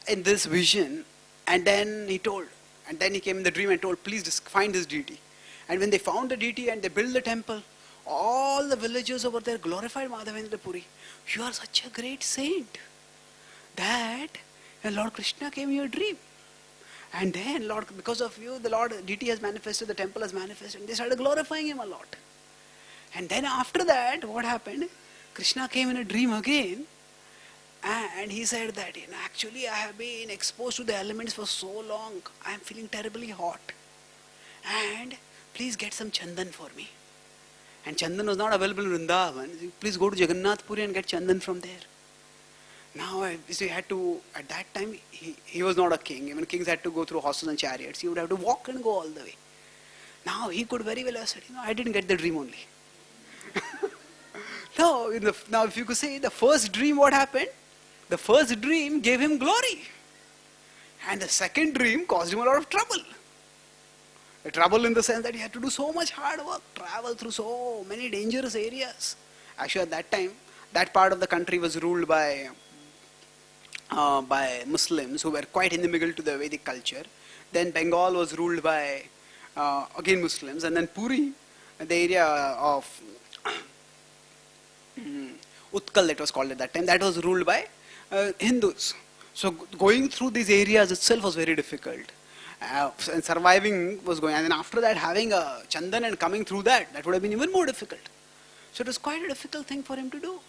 in this vision, and then he told, and then he came in the dream and told, please find this deity. And when they found the deity and they built the temple, all the villagers over there glorified Madhavendra Puri. You are such a great saint that Lord Krishna came in your dream. And then, Lord, because of you, the Lord deity has manifested, the temple has manifested, and they started glorifying him a lot. And then after that, what happened? Krishna came in a dream again, and he said that, actually I have been exposed to the elements for so long, I am feeling terribly hot. And please get some chandan for me. And chandan was not available in Vrindavan. Please go to Jagannath Puri and get chandan from there. Now, he had to, at that time, he was not a king. Even kings had to go through horses and chariots. He would have to walk and go all the way. Now, he could very well have said, I didn't get the dream only. Now, if you could say, the first dream, what happened? The first dream gave him glory. And the second dream caused him a lot of trouble. The trouble in the sense that he had to do so much hard work, travel through so many dangerous areas. Actually, at that time, that part of the country was ruled by Muslims who were quite inimical to the Vedic culture. Then Bengal was ruled by, again, Muslims. And then Puri, the area of Utkal, that was called at that time, that was ruled by Hindus. So going through these areas itself was very difficult. And surviving was going. And then after that, having a chandan and coming through that would have been even more difficult. So it was quite a difficult thing for him to do.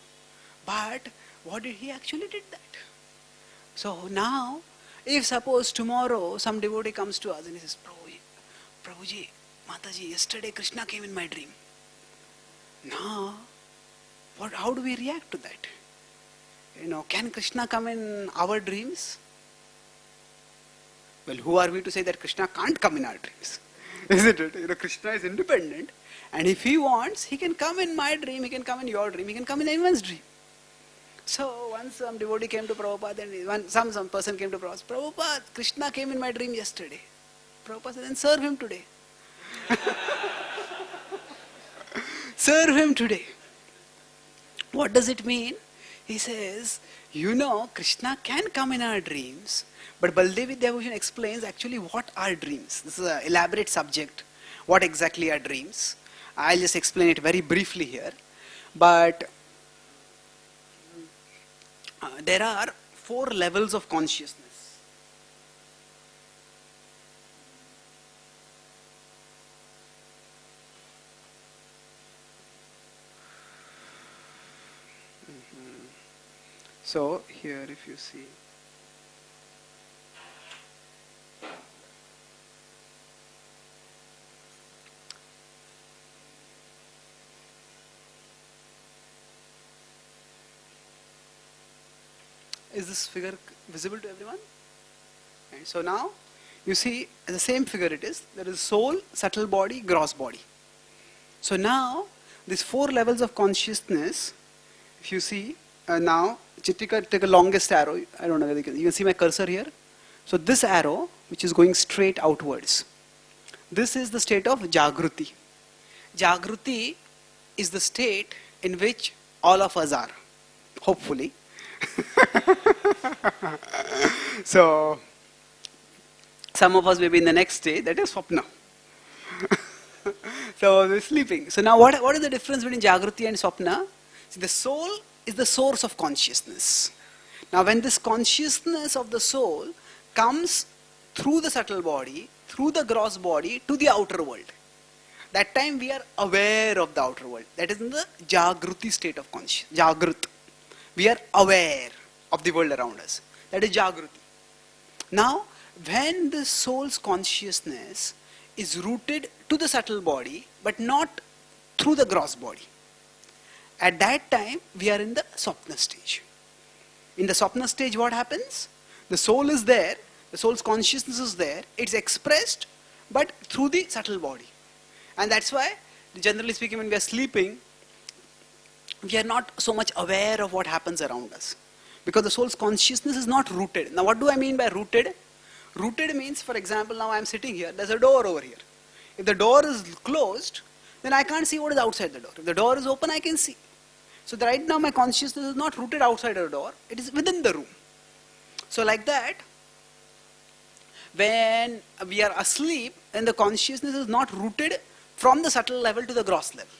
But what did he actually did that? So now, if suppose tomorrow some devotee comes to us and he says, Prabhuji, Mataji, yesterday Krishna came in my dream. Now, how do we react to that? Can Krishna come in our dreams? Well, who are we to say that Krishna can't come in our dreams? Isn't it? Krishna is independent. And if he wants, he can come in my dream, he can come in your dream, he can come in anyone's dream. So once some devotee came to Prabhupada and some person came to Prabhupada, Prabhupada, Krishna came in my dream yesterday. Prabhupada said, then serve him today. Serve him today. What does it mean? He says, Krishna can come in our dreams, but Baldev Vidyabhushan explains actually what are dreams. This is an elaborate subject. What exactly are dreams? I'll just explain it very briefly here. But there are 4 levels of consciousness. So here if you see, is this figure visible to everyone? Right. So now you see the same figure it is. There is soul, subtle body, gross body. So now these 4 levels of consciousness, if you see now, Chitika, take a longest arrow. I don't know whether you can see my cursor here. So this arrow, which is going straight outwards, this is the state of Jagruti. Jagruti is the state in which all of us are, hopefully. So, some of us may be in the next stage, that is Swapna. So, we're sleeping. So, now what is the difference between Jagruti and Swapna? See, the soul is the source of consciousness. Now, when this consciousness of the soul comes through the subtle body, through the gross body to the outer world, that time we are aware of the outer world. That is in the Jagruti state of consciousness. Jagrut. We are aware of the world around us. That is Jagruti. Now, when the soul's consciousness is rooted to the subtle body, but not through the gross body, at that time, we are in the Swapna stage. In the Swapna stage, what happens? The soul is there, the soul's consciousness is there, it's expressed, but through the subtle body. And that's why, generally speaking, when we are sleeping, we are not so much aware of what happens around us. Because the soul's consciousness is not rooted. Now what do I mean by rooted? Rooted means, for example, now I am sitting here, there's a door over here. If the door is closed, then I can't see what is outside the door. If the door is open, I can see. So right now my consciousness is not rooted outside the door, it is within the room. So like that, when we are asleep, then the consciousness is not rooted from the subtle level to the gross level.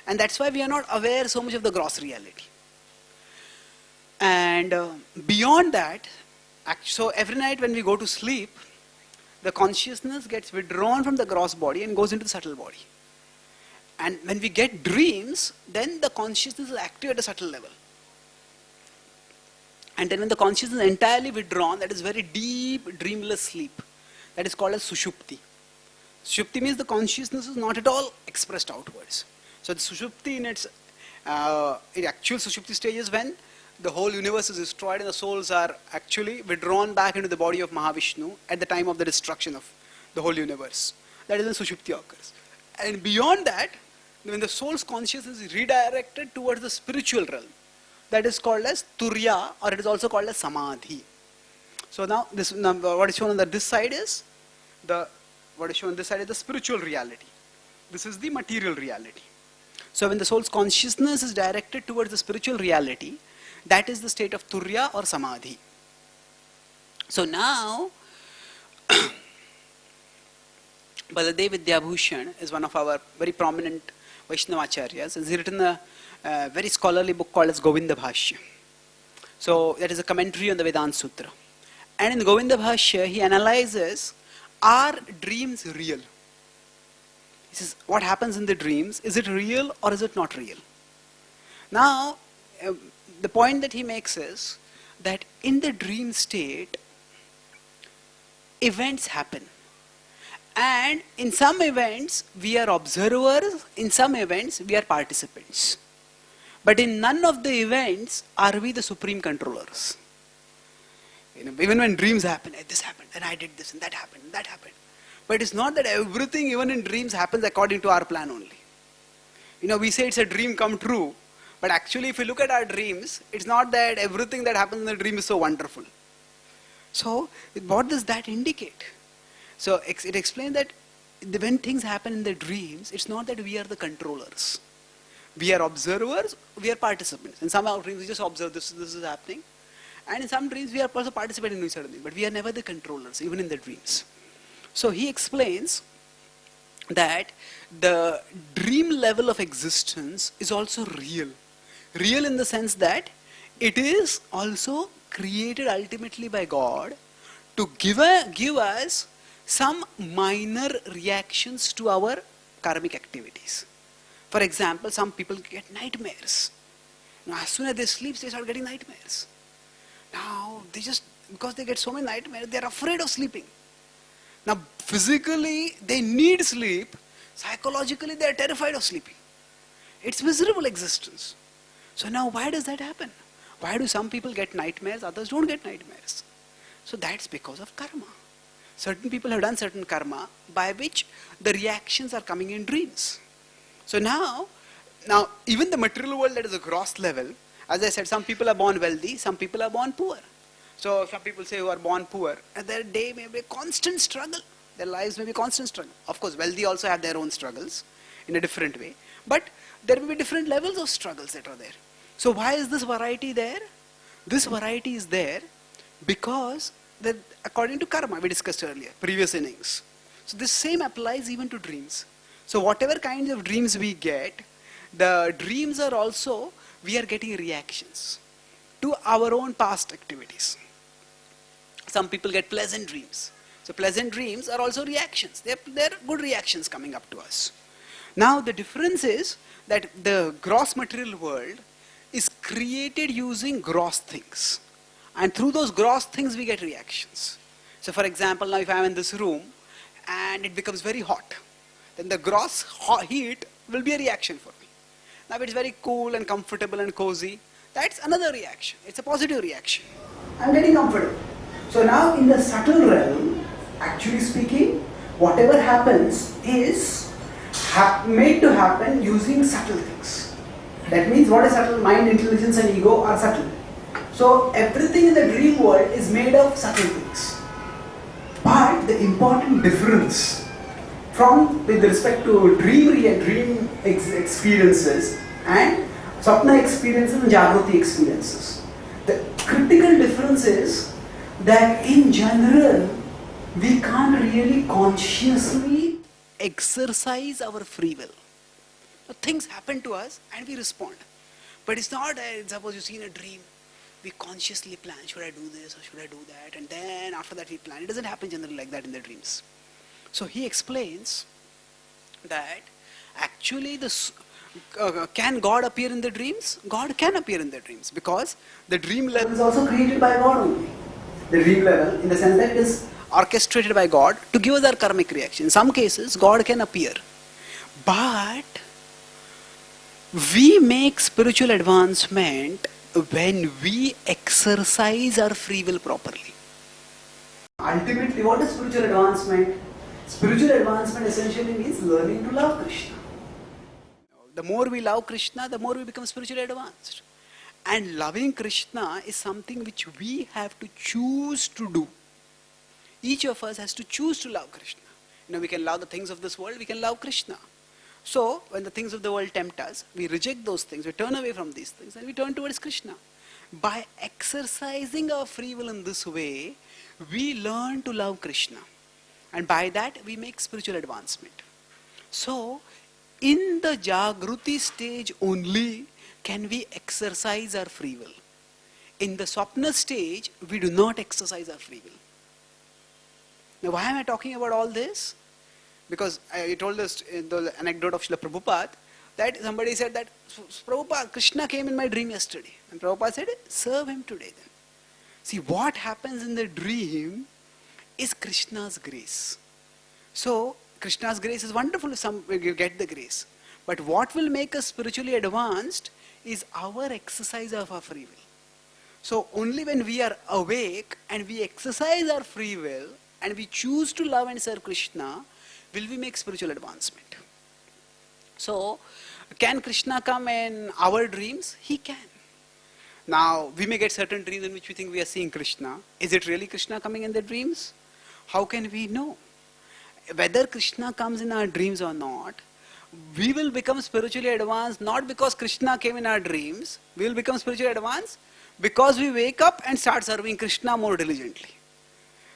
And that's why we are not aware so much of the gross reality. And beyond that, so every night when we go to sleep, the consciousness gets withdrawn from the gross body and goes into the subtle body. And when we get dreams, then the consciousness is active at a subtle level. And then when the consciousness is entirely withdrawn, that is very deep, dreamless sleep. That is called as sushupti. Sushupti means the consciousness is not at all expressed outwards. So the sushupti in its actual sushupti stage is when the whole universe is destroyed and the souls are actually withdrawn back into the body of Mahavishnu at the time of the destruction of the whole universe. That is when sushupti occurs. And beyond that, when the soul's consciousness is redirected towards the spiritual realm, that is called as Turiya, or it is also called as Samadhi. So now, what is shown on this side is the spiritual reality. This is the material reality. So when the soul's consciousness is directed towards the spiritual reality, that is the state of Turiya or Samadhi. So now, Baladev Vidyabhushan is one of our very prominent Vaishnavacharyas, and he's written a very scholarly book called as Govinda Bhashya. So that is a commentary on the Vedanta Sutra. And in Govinda Bhashya, he analyzes, are dreams real? He says, what happens in the dreams? Is it real or is it not real? Now, the point that he makes is that in the dream state, events happen. And in some events, we are observers, in some events, we are participants. But in none of the events are we the supreme controllers. Even when dreams happen, this happened, and I did this, and that happened, and that happened. But it's not that everything, even in dreams, happens according to our plan only. We say it's a dream come true, but actually if you look at our dreams, it's not that everything that happens in the dream is so wonderful. So, what does that indicate? So, it explains that when things happen in the dreams, it's not that we are the controllers. We are observers, we are participants. In some of our dreams, we just observe this is happening. And in some dreams, we are also participating in certain things. But we are never the controllers, even in the dreams. So he explains that the dream level of existence is also real. Real in the sense that it is also created ultimately by God to give us some minor reactions to our karmic activities. For example, some people get nightmares. Now, as soon as they sleep, they start getting nightmares. Now, because they get so many nightmares, they are afraid of sleeping. Now, physically, they need sleep. Psychologically, they are terrified of sleeping. It's miserable existence. So now, why does that happen? Why do some people get nightmares, others don't get nightmares? So that's because of karma. Certain people have done certain karma by which the reactions are coming in dreams. So now even the material world, that is a gross level, as I said, some people are born wealthy, some people are born poor. So some people say who are born poor, and their day may be a constant struggle. Their lives may be a constant struggle. Of course, wealthy also have their own struggles in a different way. But there will be different levels of struggles that are there. So why is this variety there? This variety is there because according to karma we discussed earlier, previous innings. So this same applies even to dreams. So whatever kinds of dreams we get, the dreams are also, we are getting reactions to our own past activities. Some people get pleasant dreams. So pleasant dreams are also reactions. They're good reactions coming up to us. Now the difference is that the gross material world is created using gross things. And through those gross things we get reactions. So for example, now if I am in this room and it becomes very hot, then the gross heat will be a reaction for me. Now it's very cool and comfortable and cozy. That's another reaction. It's a positive reaction. I'm getting comfortable. So now in the subtle realm, actually speaking, whatever happens is made to happen using subtle things. That means what is subtle? Mind, intelligence and ego are subtle. So everything in the dream world is made of subtle things. But the important difference from with respect to dream experiences and Sapna experiences and Jagruti experiences. The critical difference is that in general we can't really consciously exercise our free will. Things happen to us and we respond. But it's not suppose you see in a dream, we consciously plan, should I do this or should I do that? And then after that we plan. It doesn't happen generally like that in the dreams. So he explains that actually can God appear in the dreams? God can appear in the dreams because the dream level is also created by God only. The dream level in the sense that it is orchestrated by God to give us our karmic reaction. In some cases, God can appear. But we make spiritual advancement when we exercise our free will properly. Ultimately, what is spiritual advancement? Spiritual advancement essentially means learning to love Krishna. The more we love Krishna, the more we become spiritually advanced. And loving Krishna is something which we have to choose to do. Each of us has to choose to love Krishna. We can love the things of this world, we can love Krishna. So, when the things of the world tempt us, we reject those things, we turn away from these things and we turn towards Krishna. By exercising our free will in this way, we learn to love Krishna. And by that, we make spiritual advancement. So, in the Jagruti stage only can we exercise our free will. In the Swapna stage, we do not exercise our free will. Now, why am I talking about all this? Because I told this in the anecdote of Srila Prabhupada that somebody said that Prabhupada, Krishna came in my dream yesterday. And Prabhupada said, serve him today then. See, what happens in the dream is Krishna's grace. So, Krishna's grace is wonderful if you get the grace. But what will make us spiritually advanced is our exercise of our free will. So, only when we are awake and we exercise our free will and we choose to love and serve Krishna, will we make spiritual advancement. So, can Krishna come in our dreams? He can. Now, we may get certain dreams in which we think we are seeing Krishna. Is it really Krishna coming in the dreams? How can we know? Whether Krishna comes in our dreams or not, we will become spiritually advanced not because Krishna came in our dreams. We will become spiritually advanced because we wake up and start serving Krishna more diligently.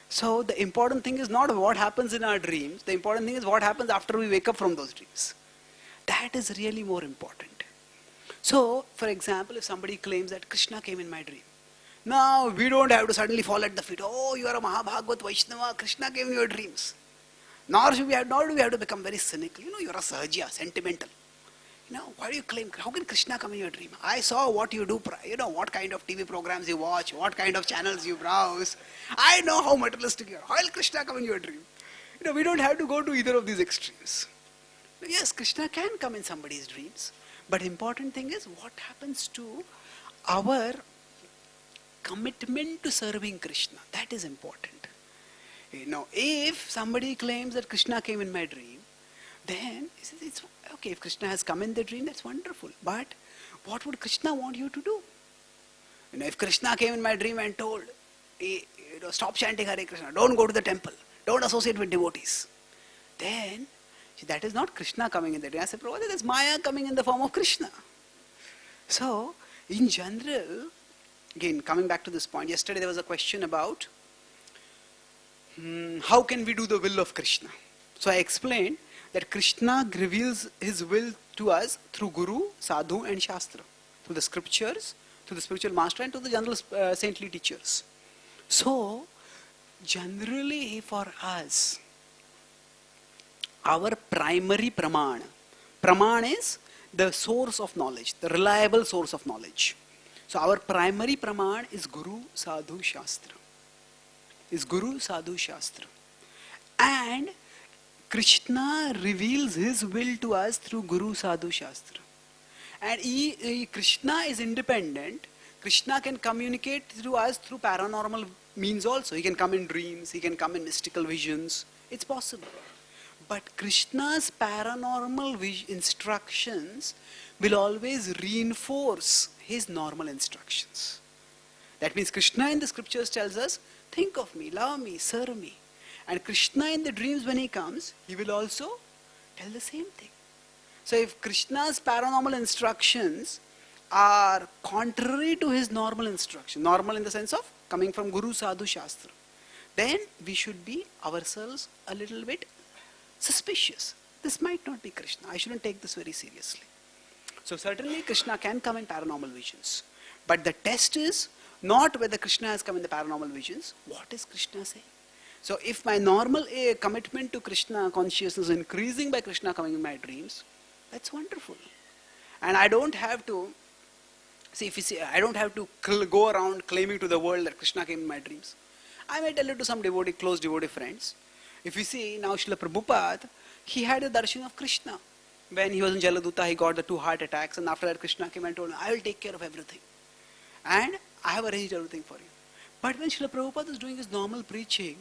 So the important thing is not what happens in our dreams. The important thing is what happens after we wake up from those dreams. That is really more important. So, for example, if somebody claims that Krishna came in my dream, now we don't have to suddenly fall at the feet. Oh, you are a Mahabhagavat Vaishnava, Krishna came in your dreams. Nor do we have to become very cynical. You're a Sahajya, sentimental. Why do you claim, how can Krishna come in your dream? I saw what you do, what kind of TV programs you watch, what kind of channels you browse. I know how materialistic you are. How will Krishna come in your dream? We don't have to go to either of these extremes. Yes, Krishna can come in somebody's dreams. But important thing is what happens to our commitment to serving Krishna. That is important. If somebody claims that Krishna came in my dream, then it's okay, if Krishna has come in the dream, that's wonderful. But what would Krishna want you to do? If Krishna came in my dream and told, stop chanting Hare Krishna, don't go to the temple, don't associate with devotees, then that is not Krishna coming in the dream. I said, Prabhupada, that's Maya coming in the form of Krishna. So, in general, again, coming back to this point, yesterday there was a question about how can we do the will of Krishna? So I explained that Krishna reveals his will to us through Guru, Sadhu and Shastra, through the scriptures, through the spiritual master and to the general saintly teachers. So, generally for us, our primary praman is the source of knowledge, the reliable source of knowledge. So our primary praman is Guru, Sadhu, Shastra. Is Guru, Sadhu, Shastra. And Krishna reveals his will to us through Guru, Sadhu, Shastra. And Krishna is independent. Krishna can communicate through us through paranormal means also. He can come in dreams, he can come in mystical visions. It's possible. But Krishna's paranormal instructions will always reinforce his normal instructions. That means Krishna in the scriptures tells us, think of me, love me, serve me. And Krishna in the dreams when he comes, he will also tell the same thing. So if Krishna's paranormal instructions are contrary to his normal instruction, normal in the sense of coming from Guru Sadhu Shastra, then we should be ourselves a little bit suspicious. This might not be Krishna. I shouldn't take this very seriously. So certainly Krishna can come in paranormal visions. But the test is not whether Krishna has come in the paranormal visions. What is Krishna saying? So if my normal commitment to Krishna consciousness is increasing by Krishna coming in my dreams, that's wonderful. And I don't have to, I don't have to go around claiming to the world that Krishna came in my dreams. I may tell it to some devotee, close devotee friends. If you see, now Srila Prabhupada, he had a darshan of Krishna. When he was in Jaladuta, he got the 2 heart attacks, and after that Krishna came and told him, I will take care of everything. And I have arranged everything for you. But when Srila Prabhupada was doing his normal preaching,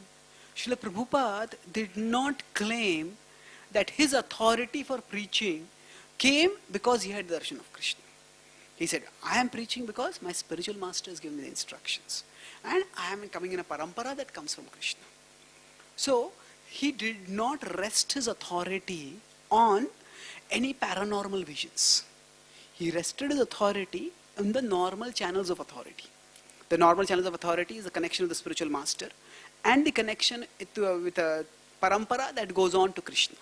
Srila Prabhupada did not claim that his authority for preaching came because he had the darshan of Krishna. He said, I am preaching because my spiritual master has given me the instructions. And I am coming in a parampara that comes from Krishna. So, he did not rest his authority on any paranormal visions. He rested his authority on the normal channels of authority. The normal channels of authority is the connection with the spiritual master and the connection with a parampara that goes on to Krishna.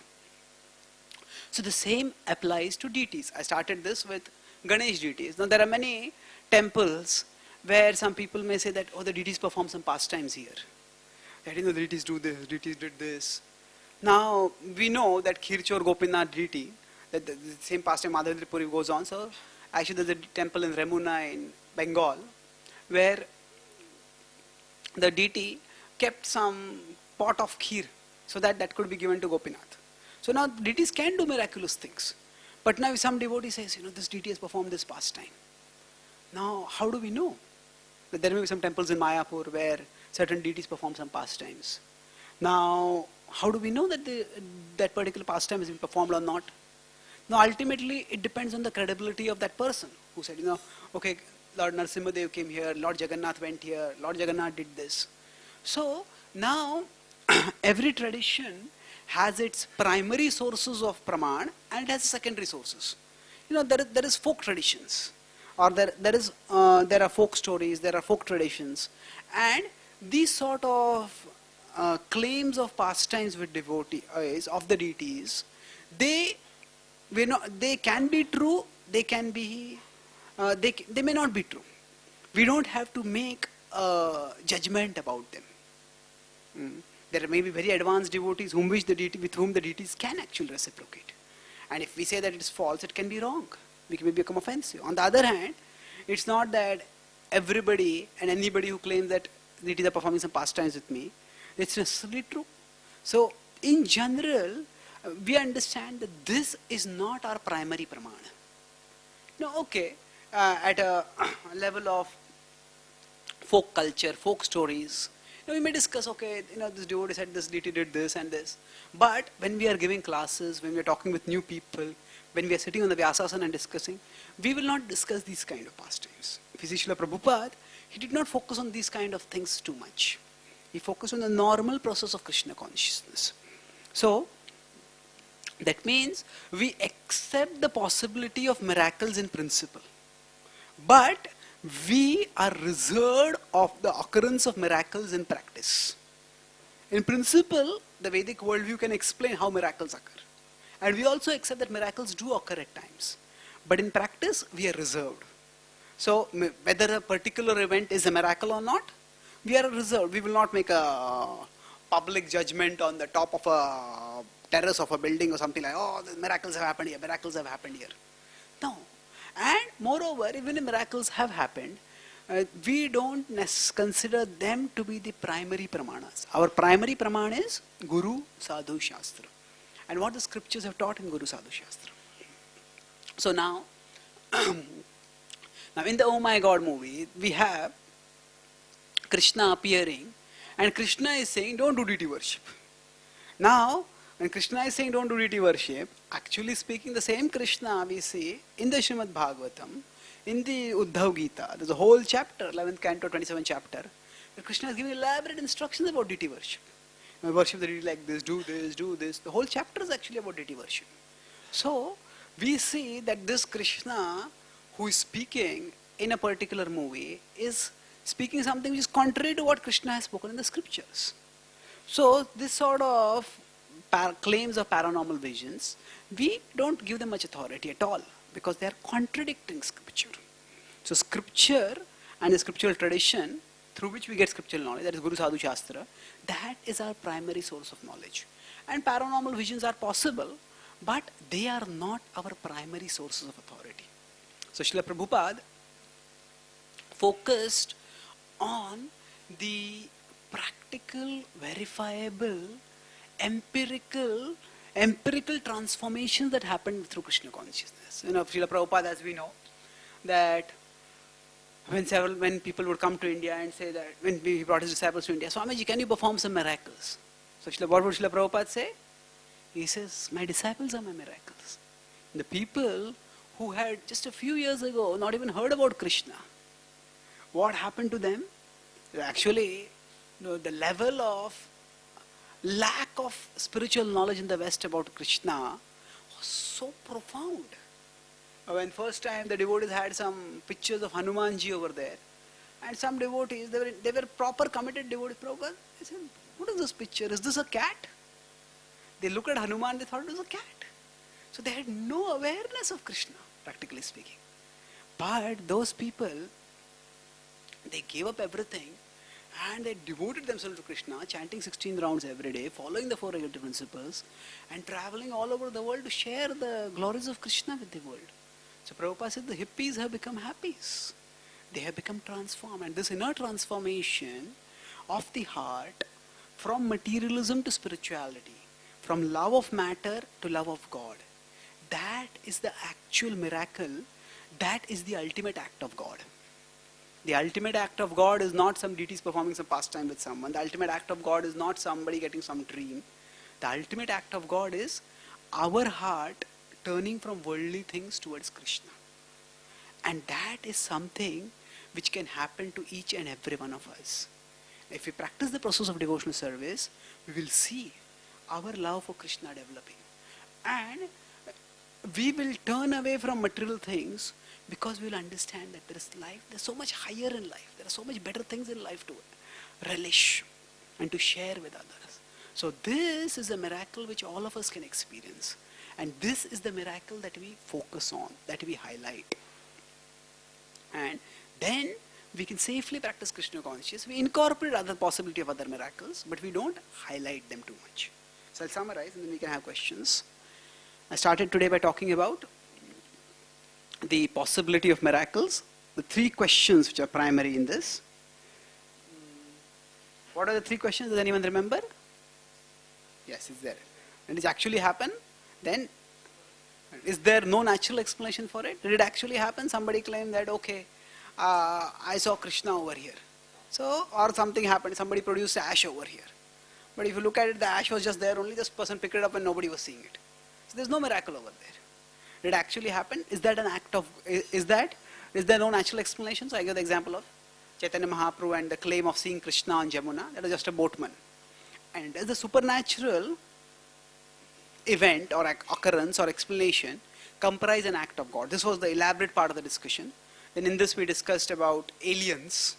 So the same applies to deities. I started this with Ganesh deities. Now there are many temples where some people may say that, oh, the deities perform some pastimes here. That, the deities do this, deities did this. Now we know that Khirchor Gopinath deity, that the same pastime Madhavendra Puri goes on. So actually there's a temple in Remuna in Bengal where the deity kept some pot of kheer so that could be given to Gopinath. So now deities can do miraculous things. But now if some devotee says, this deity has performed this pastime. Now how do we know? That there may be some temples in Mayapur where certain deities perform some pastimes. Now how do we know that that particular pastime has been performed or not? Now ultimately it depends on the credibility of that person who said, okay, Lord Narasimhadev came here, Lord Jagannath went here, Lord Jagannath did this. So now every tradition has its primary sources of praman and it has secondary sources. There is folk traditions, or there are folk stories, there are folk traditions, and these sort of claims of pastimes with devotees of the deities, they can be true, they can be, they may not be true. We don't have to make a judgment about them. There may be very advanced devotees with whom the deities can actually reciprocate. And if we say that it is false, it can be wrong. We can become offensive. On the other hand, it's not that everybody and anybody who claims that deities are performing some pastimes with me, it's necessarily true. So, in general, we understand that this is not our primary pramana. At a level of folk culture, folk stories, we may discuss, this devotee said this deity did this and this. But when we are giving classes, when we are talking with new people, when we are sitting on the Vyasasana and discussing, we will not discuss these kind of pastimes. If you see Srila Prabhupada, he did not focus on these kind of things too much. He focused on the normal process of Krishna consciousness. So, that means we accept the possibility of miracles in principle. But we are reserved of the occurrence of miracles in practice. In principle, the Vedic worldview can explain how miracles occur. And we also accept that miracles do occur at times. But in practice, we are reserved. So, whether a particular event is a miracle or not, we are reserved. We will not make a public judgment on the top of a terrace of a building or something like, oh, the miracles have happened here, miracles have happened here. No. And moreover, even if miracles have happened, we don't consider them to be the primary pramanas. Our primary pramana is Guru Sadhu Shastra. And what the scriptures have taught in Guru Sadhu Shastra. So now in the Oh My God movie, we have Krishna appearing, and Krishna is saying, don't do deity worship. Now, when Krishna is saying don't do deity worship, actually speaking, the same Krishna we see in the Srimad Bhagavatam In the Uddhav Gita, there's a whole chapter, 11th canto, 27th chapter, where Krishna is giving elaborate instructions about deity worship. Worship the deity like this, do this, do this. The whole chapter is actually about deity worship. So, we see that this Krishna who is speaking in a particular movie is speaking something which is contrary to what Krishna has spoken in the scriptures. So, this sort of claims of paranormal visions, we don't give them much authority at all because they are contradicting scripture. So, scripture and the scriptural tradition through which we get scriptural knowledge, that is Guru Sadhu Shastra, that is our primary source of knowledge. And paranormal visions are possible, but they are not our primary sources of authority. So Srila Prabhupada focused on the practical, verifiable, empirical transformations that happened through Krishna consciousness. Srila Prabhupada, as we know, that when people would come to India and say that, when he brought his disciples to India, Swamiji, can you perform some miracles? So what would Srila Prabhupada say? He says, my disciples are my miracles. The people who had just a few years ago not even heard about Krishna, what happened to them? Actually, the level of lack of spiritual knowledge in the West about Krishna was so profound. When first time the devotees had some pictures of Hanumanji over there, and some devotees, they were proper committed devotees. Prabhupada, they said, what is this picture? Is this a cat? They looked at Hanuman, they thought it was a cat. So they had no awareness of Krishna, practically speaking. But those people, they gave up everything and they devoted themselves to Krishna, chanting 16 rounds every day, following the four regulative principles, and traveling all over the world to share the glories of Krishna with the world. So Prabhupada said the hippies have become happies. They have become transformed. And this inner transformation of the heart from materialism to spirituality, from love of matter to love of God, that is the actual miracle. That is the ultimate act of God. The ultimate act of God is not some deities performing some pastime with someone. The ultimate act of God is not somebody getting some dream. The ultimate act of God is our heart turning from worldly things towards Krishna. And that is something which can happen to each and every one of us. If we practice the process of devotional service, we will see our love for Krishna developing. And we will turn away from material things because we will understand that there is life, there's so much higher in life, there are so much better things in life to relish and to share with others. So this is a miracle which all of us can experience. And this is the miracle that we focus on, that we highlight. And then we can safely practice Krishna consciousness. We incorporate other possibility of other miracles, but we don't highlight them too much. So I'll summarize and then we can have questions. I started today by talking about the possibility of miracles, the three questions which are primary in this. What are the three questions? Does anyone remember? Yes, it's there. When it actually happened, then is there no natural explanation for it? Did it actually happen? Somebody claimed that, okay, I saw Krishna over here. So, or something happened, somebody produced ash over here. But if you look at it, the ash was just there, only this person picked it up and nobody was seeing it. So there's no miracle over there. Did it actually happen? Is that an act of, is there no natural explanation? So I give the example of Chaitanya Mahaprabhu and the claim of seeing Krishna on Jamuna. That was just a boatman. And as the supernatural event or occurrence or explanation comprise an act of God. This was the elaborate part of the discussion. Then in this we discussed about aliens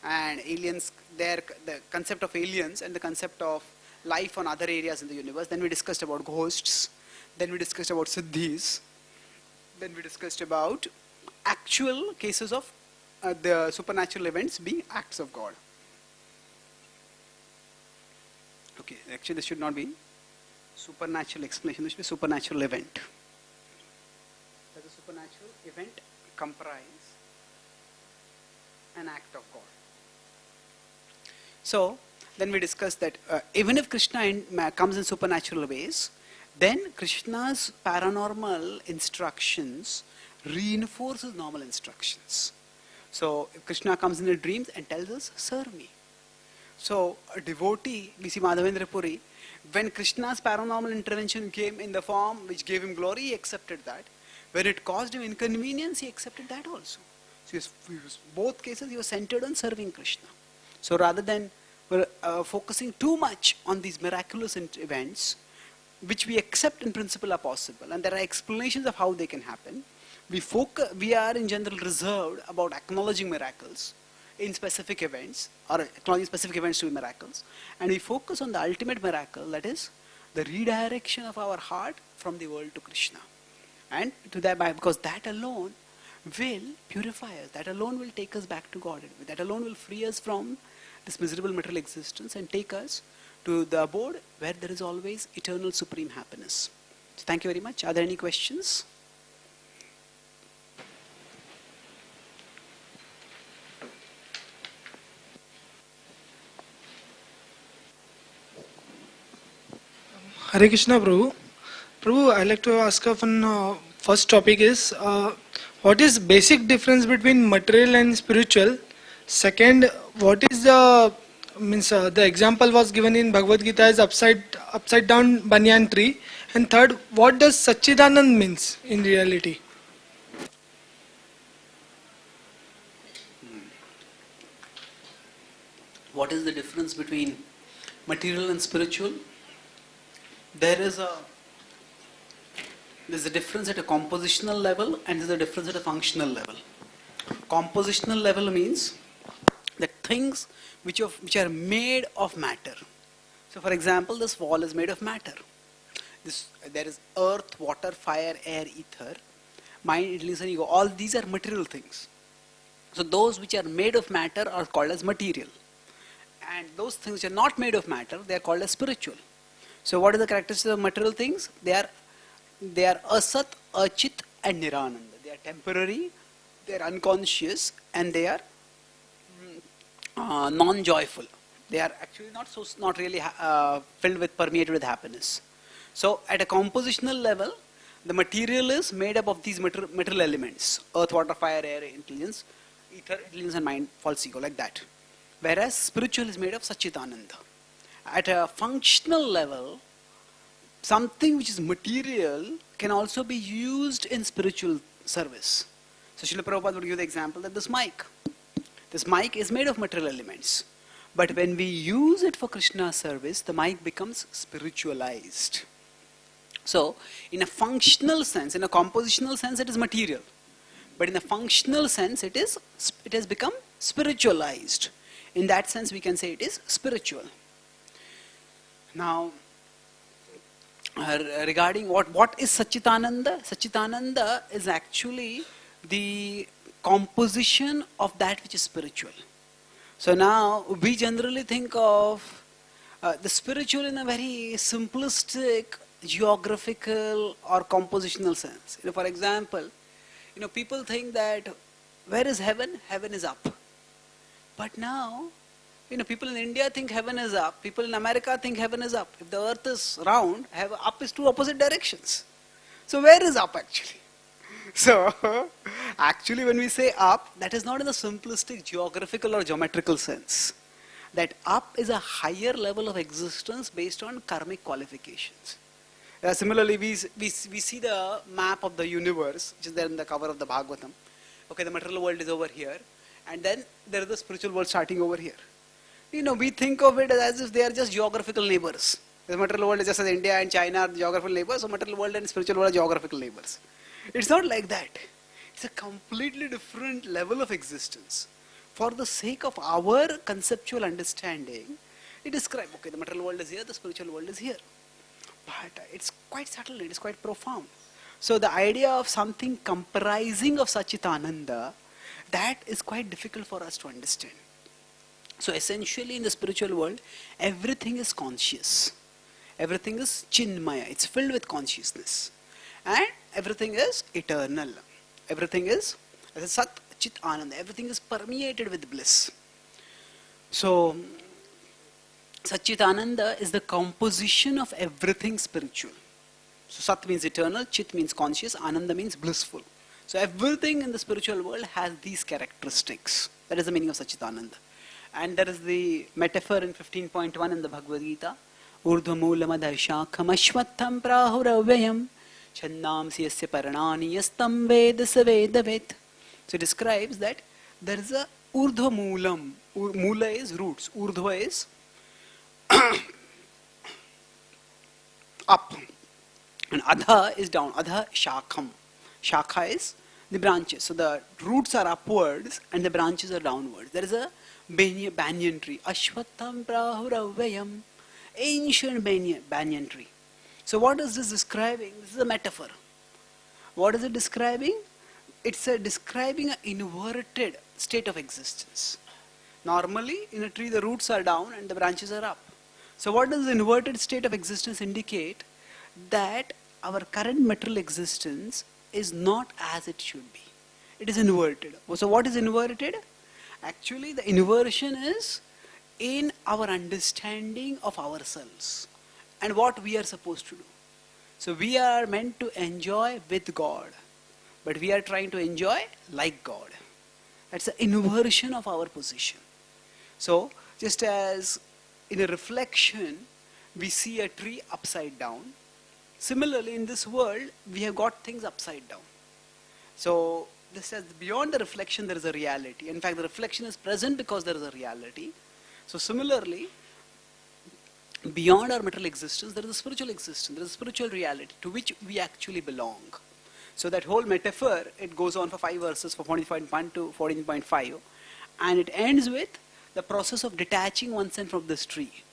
and aliens, the concept of aliens and the concept of life on other areas in the universe. Then we discussed about ghosts. Then we discussed about siddhis. Then we discussed about actual cases of the supernatural events being acts of God. Okay, actually this should not be supernatural explanation, this should be supernatural event. Does the supernatural event comprise an act of God? So, then we discussed that even if Krishna comes in supernatural ways, then Krishna's paranormal instructions reinforces normal instructions. So, if Krishna comes in the dreams and tells us, serve me. So, a devotee, we see Madhavendra Puri, when Krishna's paranormal intervention came in the form which gave him glory, he accepted that. When it caused him inconvenience, he accepted that also. So both cases he was centered on serving Krishna. So rather than focusing too much on these miraculous events, which we accept in principle are possible, and there are explanations of how they can happen, we are in general reserved about acknowledging miracles in specific events, or acknowledging specific events to be miracles, and we focus on the ultimate miracle, that is the redirection of our heart from the world to Krishna. And to that, because that alone will purify us, that alone will take us back to God, that alone will free us from this miserable material existence and take us to the abode where there is always eternal supreme happiness. So thank you very much. Are there any questions? Hare Krishna, Prabhu. Prabhu, I'd like to ask one first topic is what is basic difference between material and spiritual? Second, what is the the example was given in Bhagavad Gita as upside down banyan tree. And third, what does Satchidanand means in reality? What is the difference between material and spiritual? There's a difference at a compositional level and there's a difference at a functional level. Compositional level means that things which are made of matter. So for example, this wall is made of matter. There is earth, water, fire, air, ether, mind, intelligence and ego. All these are material things. So those which are made of matter are called as material. And those things which are not made of matter, they are called as spiritual. So what are the characteristics of material things? They are asat, achit and nirananda. They are temporary, they are unconscious and they are non-joyful. They are actually not really filled with, permeated with happiness. So at a compositional level, the material is made up of these material elements: earth, water, fire, air, intelligence, ether, intelligence and mind, false ego, like that. Whereas spiritual is made of Satchitananda. At a functional level, something which is material can also be used in spiritual service. So Srila Prabhupada would give the example that this mic is made of material elements. But when we use it for Krishna service, the mic becomes spiritualized. So in a functional sense, in a compositional sense, it is material. But in a functional sense, it has become spiritualized. In that sense, we can say it is spiritual. Now, regarding what is Satchitananda? Satchitananda is actually the composition of that which is spiritual. So now, we generally think of the spiritual in a very simplistic, geographical or compositional sense. For example, people think that where is heaven? Heaven is up. But now, people in India think heaven is up. People in America think heaven is up. If the earth is round, up is two opposite directions. So where is up actually? So, actually when we say up, that is not in the simplistic geographical or geometrical sense. That up is a higher level of existence based on karmic qualifications. Similarly, we see the map of the universe, which is there in the cover of the Bhagavatam. Okay, the material world is over here. And then there is the spiritual world starting over here. We think of it as if they are just geographical neighbors. The material world is just as India and China are geographical neighbors, so material world and spiritual world are geographical neighbors. It's not like that. It's a completely different level of existence. For the sake of our conceptual understanding, we describe, okay, the material world is here, the spiritual world is here. But it's quite subtle, it is quite profound. So the idea of something comprising of Satchitananda, that is quite difficult for us to understand. So essentially in the spiritual world, everything is conscious. Everything is chinmaya, it's filled with consciousness. And everything is eternal. Everything is sat, chit, ananda. Everything is permeated with bliss. So, Satchitananda is the composition of everything spiritual. So Sat means eternal, Chit means conscious, Ananda means blissful. So everything in the spiritual world has these characteristics. That is the meaning of Satchitananda. And there is the metaphor in 15.1 in the Bhagavad Gita. Urdhva moolam adharshakam ashvattham prahuravyayam Chandamsi yasya parnani yastam ved savedavet. So it describes that there is a urdhva moolam. Moola is roots. Urdhva is up. And adha is down. Adha shakham. Shakha is the branches. So the roots are upwards and the branches are downwards. There is a banyan tree. Ashwatam prahuravayam. Ancient banyan tree. So what is this describing? This is a metaphor. What is it describing? It's describing an inverted state of existence. Normally in a tree the roots are down and the branches are up. So what does the inverted state of existence indicate? That our current material existence is not as it should be. It is inverted. So what is inverted? Actually the inversion is in our understanding of ourselves and what we are supposed to do. So we are meant to enjoy with God, but we are trying to enjoy like God. That's the inversion of our position. So just as in a reflection we see a tree upside down, similarly in this world we have got things upside down. So this says beyond the reflection there is a reality. In fact the reflection is present because there is a reality. So similarly, beyond our material existence there is a spiritual existence, there is a spiritual reality to which we actually belong. So that whole metaphor, it goes on for 5 verses, for 14.1 to 14.5, and it ends with the process of detaching oneself from this tree.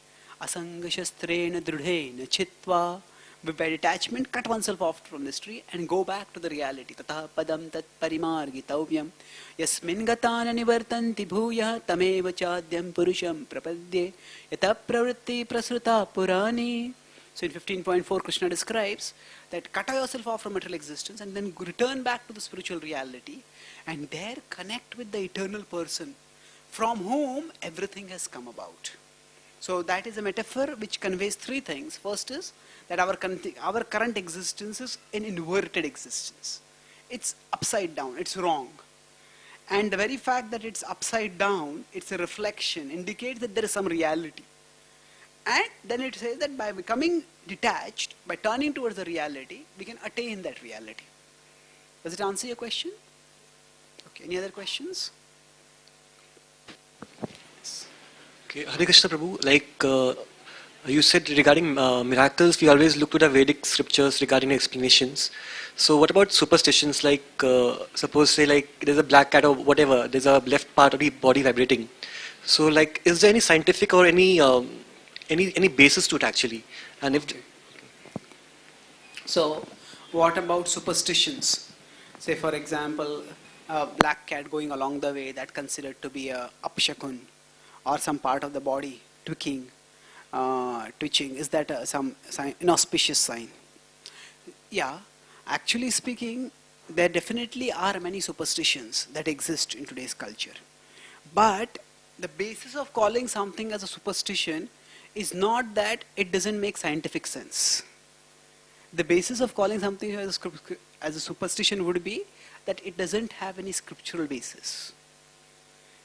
Asanga shastrena drudhena chitva. By detachment, cut oneself off from this tree and go back to the reality. Tataha padam tat parimargitavyam yasmin gatana nivartanti bhuya tameva chadyam purusham prapadye yata pravritti prasruta purani. So in 15.4 Krishna describes that cut yourself off from material existence and then return back to the spiritual reality and there connect with the eternal person from whom everything has come about. So that is a metaphor which conveys 3 things. First is that our current existence is an inverted existence. It's upside down, it's wrong. And the very fact that it's upside down, it's a reflection, indicates that there is some reality. And then it says that by becoming detached, by turning towards the reality, we can attain that reality. Does it answer your question? Okay, any other questions? Okay, Hare Krishna Prabhu, you said regarding miracles, we always look to the Vedic scriptures regarding explanations. So what about superstitions, suppose say there's a black cat or whatever, there's a left part of the body vibrating. So is there any scientific or any basis to it actually? And if So what about superstitions? Say for example, a black cat going along the way, that considered to be a apshakun, or some part of the body twitching, is that some inauspicious sign? Yeah, actually speaking, there definitely are many superstitions that exist in today's culture. But the basis of calling something as a superstition is not that it doesn't make scientific sense. The basis of calling something as a superstition would be that it doesn't have any scriptural basis.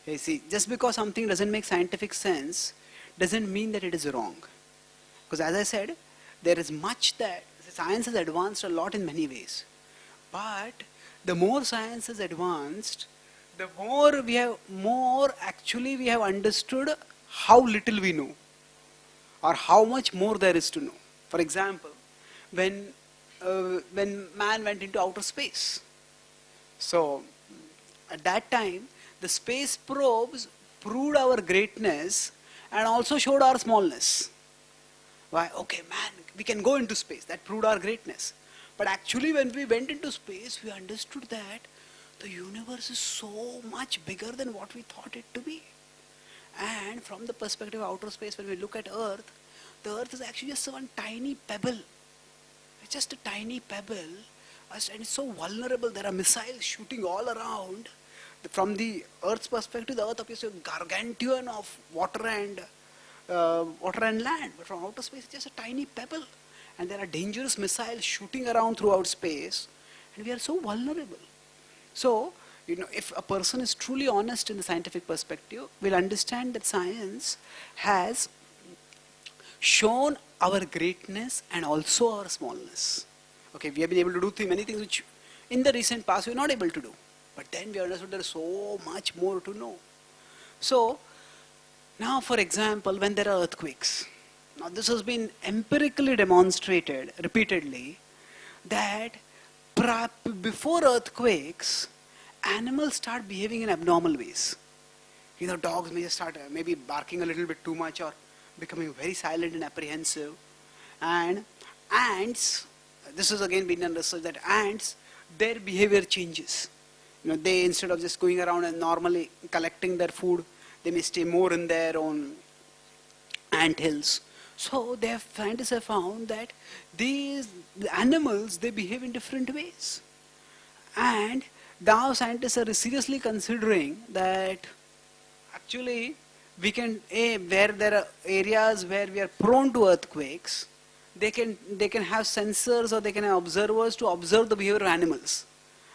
You see, just because something doesn't make scientific sense doesn't mean that it is wrong. Because as I said, there is much that science has advanced a lot in many ways. But the more science has advanced, the more we have understood how little we know or how much more there is to know. For example, when man went into outer space. So at that time, the space probes proved our greatness and also showed our smallness. Why? Okay, man, we can go into space. That proved our greatness. But actually when we went into space, we understood that the universe is so much bigger than what we thought it to be. And from the perspective of outer space, when we look at Earth, the Earth is actually just one tiny pebble. It's just a tiny pebble, and it's so vulnerable. There are missiles shooting all around. From the Earth's perspective, the Earth appears to be gargantuan of water and land. But from outer space, it's just a tiny pebble. And there are dangerous missiles shooting around throughout space. And we are so vulnerable. So, if a person is truly honest in the scientific perspective, will understand that science has shown our greatness and also our smallness. Okay, we have been able to do many things which in the recent past we were not able to do. But then we understood there is so much more to know. So, now for example, when there are earthquakes, now this has been empirically demonstrated repeatedly that before earthquakes, animals start behaving in abnormal ways. You know, dogs may just start maybe barking a little bit too much or becoming very silent and apprehensive. And ants, this has again been done research that ants, their behavior changes. You know, they instead of just going around and normally collecting their food, they may stay more in their own ant hills. So scientists have found that the animals, they behave in different ways. And now scientists are seriously considering that actually we can, where there are areas where we are prone to earthquakes, they can have sensors or they can have observers to observe the behavior of animals.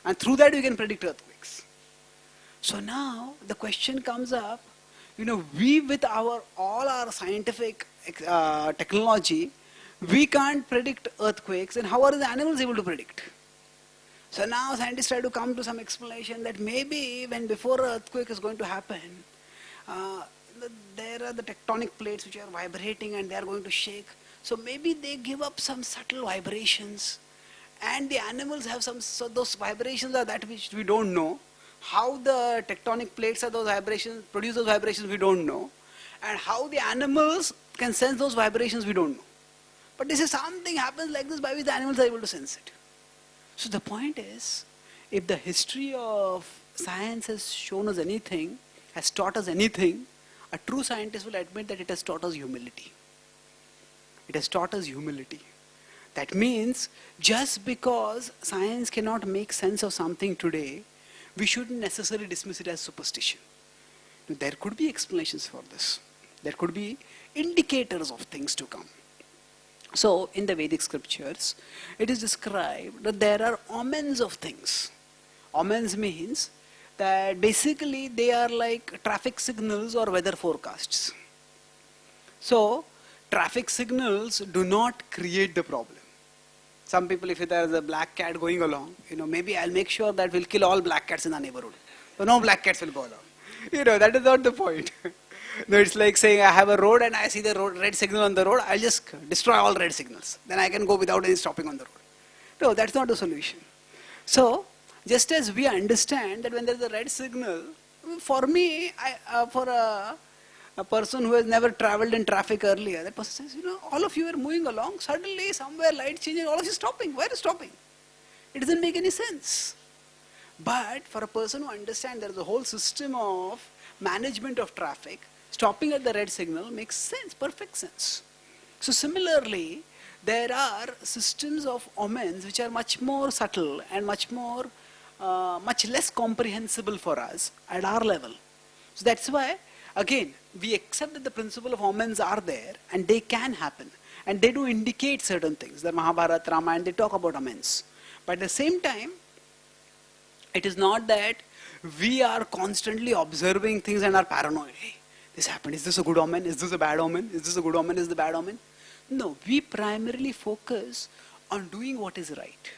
And through that we can predict earthquakes. So now the question comes up, you know, we with all our scientific technology, we can't predict earthquakes, and how are the animals able to predict? So now scientists try to come to some explanation that maybe when before an earthquake is going to happen, there are the tectonic plates which are vibrating and they are going to shake. So maybe they give up some subtle vibrations, and the animals have some, so those vibrations are that which we don't know. How the tectonic plates are those vibrations, produce those vibrations, we don't know. And how the animals can sense those vibrations, we don't know. But this is something happens like this by which the animals are able to sense it. So the point is, if the history of science has shown us anything, has taught us anything, a true scientist will admit that it has taught us humility. It has taught us humility. That means just because science cannot make sense of something today, we shouldn't necessarily dismiss it as superstition. There could be explanations for this. There could be indicators of things to come. So in the Vedic scriptures, it is described that there are omens of things. Omens means that basically they are like traffic signals or weather forecasts. So traffic signals do not create the problem. Some people, if there is a black cat going along, you know, maybe I'll make sure that we'll kill all black cats in the neighborhood. So no black cats will go along. You know, that is not the point. No, it's like saying I have a road and I see the red signal on the road, I'll just destroy all red signals. Then I can go without any stopping on the road. No, that's not the solution. So, just as we understand that when there's a red signal, for me, for a person who has never traveled in traffic earlier, that person says, you know, all of you are moving along, suddenly somewhere light changes, all of you stopping. Why are you stopping? It doesn't make any sense. But for a person who understands there is a whole system of management of traffic, stopping at the red signal makes sense, perfect sense. So similarly, there are systems of omens which are much more subtle and much less comprehensible for us at our level. So that's why, again, we accept that the principle of omens are there and they can happen. And they do indicate certain things. The Mahabharata, Ramayana, they talk about omens. But at the same time, it is not that we are constantly observing things and are paranoid. Hey, this happened. Is this a good omen? Is this a bad omen? Is this a good omen? Is this a bad omen? No, we primarily focus on doing what is right.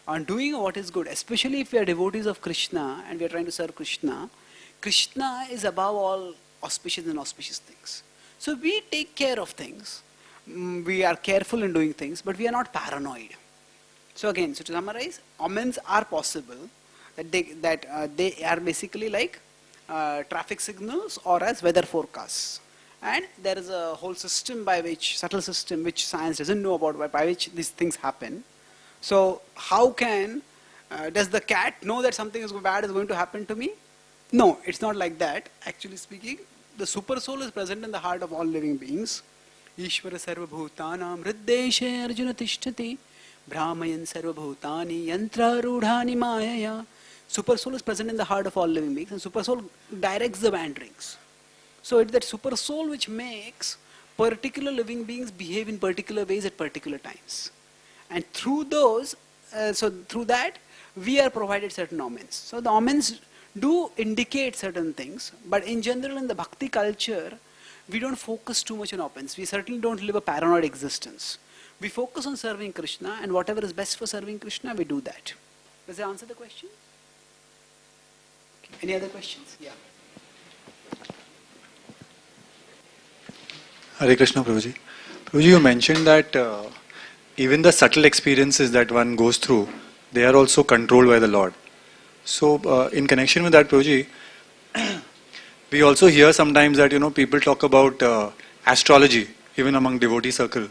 On doing what is good. Especially if we are devotees of Krishna and we are trying to serve Krishna. Krishna is above all auspicious and auspicious things. So we take care of things. We are careful in doing things, but we are not paranoid. So again, so to summarize, omens are possible. That they are basically like traffic signals or as weather forecasts. And there is a whole system subtle system which science doesn't know about, by which these things happen. So how does the cat know that something bad is going to happen to me? No, it's not like that. Actually speaking, the super soul is present in the heart of all living beings. Ishvara sarva bhutanam riddeshe arjuna tishtati brahmayan sarva bhutani yantra rudhani mayaya. Super soul is present in the heart of all living beings, and super soul directs the wanderings. So it's that super soul which makes particular living beings behave in particular ways at particular times. And through through that, we are provided certain omens. So the omens do indicate certain things, but in general in the bhakti culture, we don't focus too much on omens. We certainly don't live a paranoid existence. We focus on serving Krishna, and whatever is best for serving Krishna, we do that. Does that answer the question? Okay. Any other questions? Yeah. Hare Krishna, Prabhuji. Prabhuji, you mentioned that even the subtle experiences that one goes through, they are also controlled by the Lord. So, in connection with that, Prabhuji, we also hear sometimes that people talk about astrology, even among devotee circle,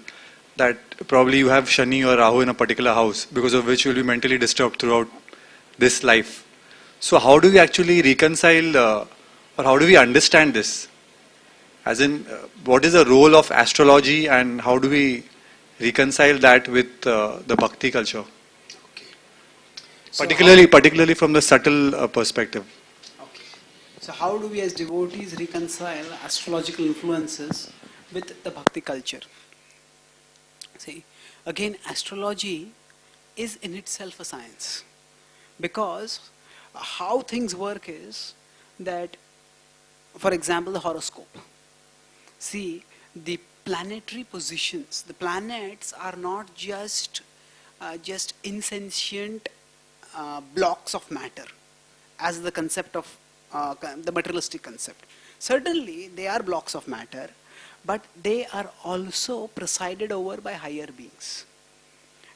that probably you have Shani or Rahu in a particular house, because of which you will be mentally disturbed throughout this life. So, how do we actually reconcile, or how do we understand this? As in, what is the role of astrology and how do we reconcile that with the bhakti culture? Okay. So Particularly from the subtle perspective. Okay. So how do we as devotees reconcile astrological influences with the bhakti culture? See, again, astrology is in itself a science. Because how things work is that, for example, the horoscope. See, the planetary positions, the planets are not just insentient blocks of matter, as the concept of the materialistic concept. Certainly, they are blocks of matter, but they are also presided over by higher beings.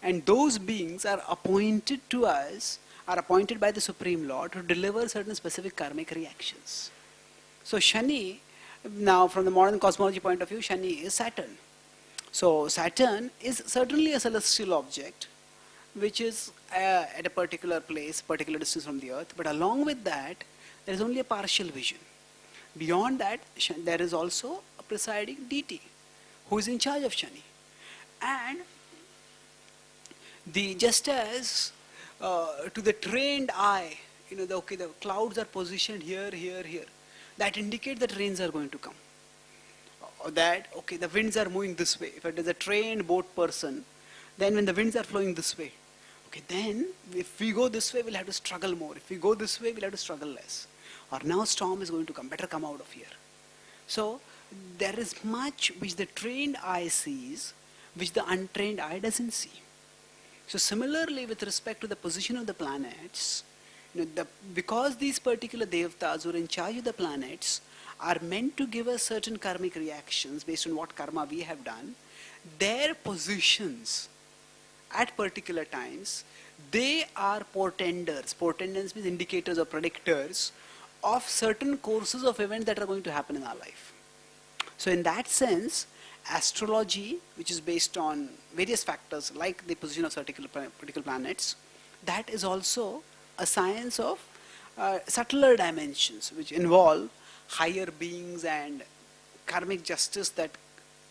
And those beings are appointed to us, are appointed by the Supreme Lord to deliver certain specific karmic reactions. So Shani, now from the modern cosmology point of view, Shani is Saturn. So Saturn is certainly a celestial object which is at a particular place, particular distance from the earth, but along with that there is only a partial vision. Beyond that, there is also a presiding deity who is in charge of Shani. And just as to the trained eye, the clouds are positioned here, here, here. That indicates that rains are going to come. Or that, the winds are moving this way. If it is a trained boat person, then when the winds are flowing this way, then if we go this way, we'll have to struggle more. If we go this way, we'll have to struggle less. Or now storm is going to come, better come out of here. So there is much which the trained eye sees, which the untrained eye doesn't see. So similarly, with respect to the position of the planets, because these particular devtas who are in charge of the planets are meant to give us certain karmic reactions based on what karma we have done, their positions at particular times, they are portenders. Portenders means indicators or predictors of certain courses of events that are going to happen in our life. So in that sense, astrology, which is based on various factors like the position of particular planets, that is also a science of subtler dimensions which involve higher beings and karmic justice that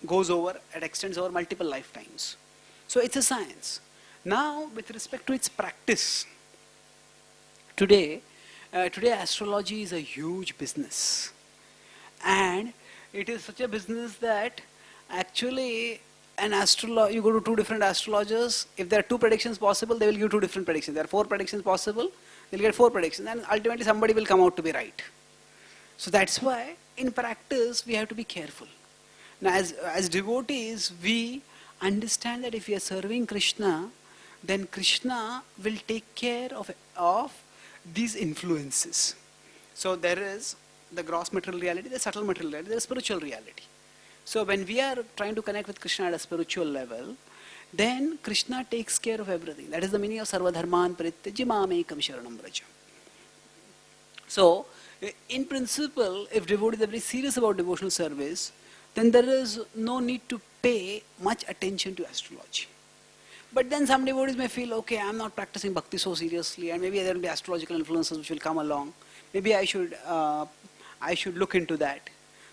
goes over and extends over multiple lifetimes. So it's a science. Now, with respect to its practice, today astrology is a huge business. And it is such a business that actually you go to two different astrologers, if there are two predictions possible, they will give two different predictions. There are four predictions possible, they'll get four predictions, and ultimately somebody will come out to be right. So that's why in practice we have to be careful. Now as devotees, we understand that if we are serving Krishna, then Krishna will take care of these influences. So there is the gross material reality, the subtle material reality, the spiritual reality. So when we are trying to connect with Krishna at a spiritual level, then Krishna takes care of everything. That is the meaning of Sarva Dharman Parityajya Mamekam Sharanam Vraja. So, in principle, if devotees are very serious about devotional service, then there is no need to pay much attention to astrology. But then some devotees may feel, okay, I'm not practicing bhakti so seriously, and maybe there will be astrological influences which will come along. Maybe I should look into that.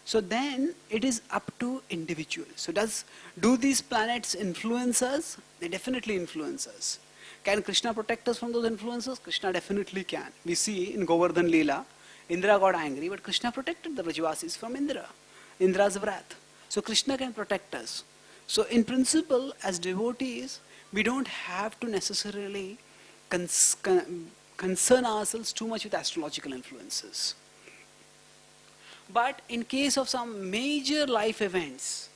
So then it is up to individuals. So do these planets influence us? They definitely influence us. Can Krishna protect us from those influences? Krishna definitely can. We see in Govardhan Leela, Indra got angry, but Krishna protected the Vrajavasis from Indra's wrath. So Krishna can protect us. So in principle, as devotees, we don't have to necessarily concern ourselves too much with astrological influences. But in case of some major life events,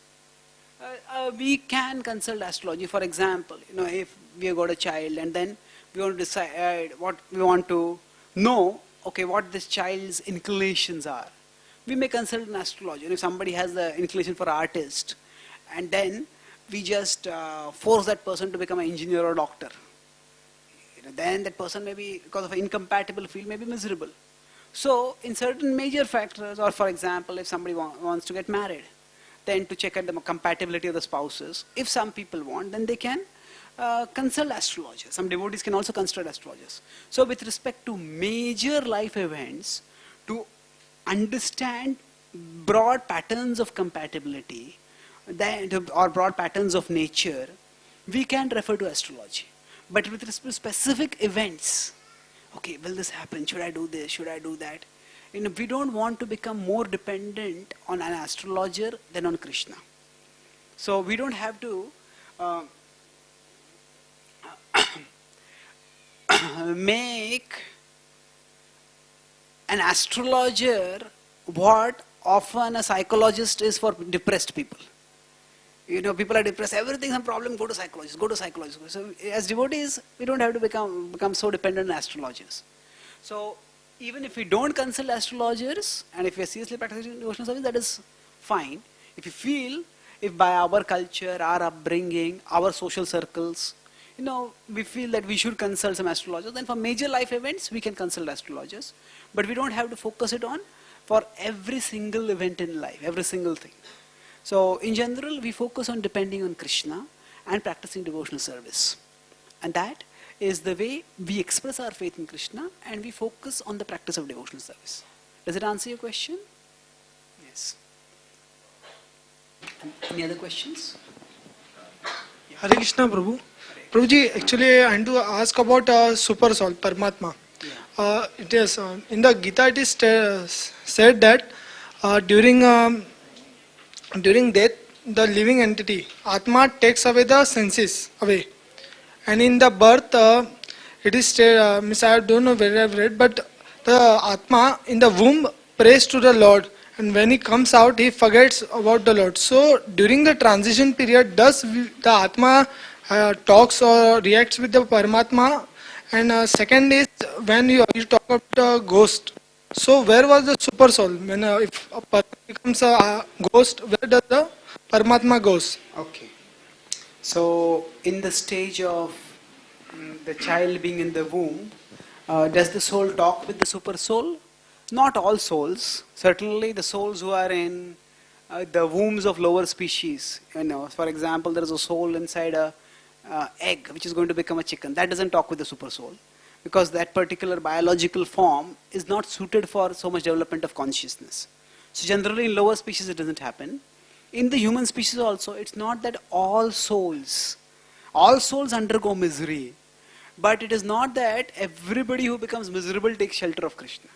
We can consult astrology. For example, if we have got a child and then we want to decide what we want to know, okay, what this child's inclinations are, we may consult an astrologer. If somebody has the inclination for artist, and then we just force that person to become an engineer or doctor, then that person may be, because of an incompatible field, may be miserable. So, in certain major factors, or for example, if somebody wants to get married, then to check at the compatibility of the spouses, if some people want, then they can consult astrologers. Some devotees can also consult astrologers. So, with respect to major life events, to understand broad patterns of compatibility, or broad patterns of nature, we can refer to astrology. But with respect to specific events, okay, will this happen? Should I do this? Should I do that? We don't want to become more dependent on an astrologer than on Krishna. So we don't have to make an astrologer what often a psychologist is for depressed people. People are depressed, everything's a problem, go to psychologist, go to psychologist. So as devotees, we don't have to become so dependent on astrologers. So even if we don't consult astrologers, and if we are seriously practicing devotional service, that is fine. If you feel, if by our culture, our upbringing, our social circles, we feel that we should consult some astrologers, then for major life events, we can consult astrologers. But we don't have to focus it on for every single event in life, every single thing. So in general, we focus on depending on Krishna and practicing devotional service. And that is the way we express our faith in Krishna, and we focus on the practice of devotional service. Does it answer your question? Yes. Any other questions? Hare Krishna, Prabhu. Prabhuji, actually I want to ask about super soul, Paramatma. Yeah. It is in the Gita it is said that during death, the living entity, Atma, takes away the senses away. And in the birth, it is I don't know where I've read, but the Atma in the womb prays to the Lord. And when he comes out, he forgets about the Lord. So during the transition period, does the Atma talks or reacts with the Paramatma? And second is, when you talk about ghost. So where was the super soul? When if a person becomes a ghost, where does the Paramatma goes? Okay. So in the stage of the child being in the womb, does the soul talk with the super soul? Not all souls. Certainly the souls who are in the wombs of lower species. For example, there is a soul inside a egg which is going to become a chicken. That doesn't talk with the super soul, because that particular biological form is not suited for so much development of consciousness. So generally in lower species it doesn't happen. In the human species also, it's not that all souls undergo misery, but it is not that everybody who becomes miserable takes shelter of Krishna.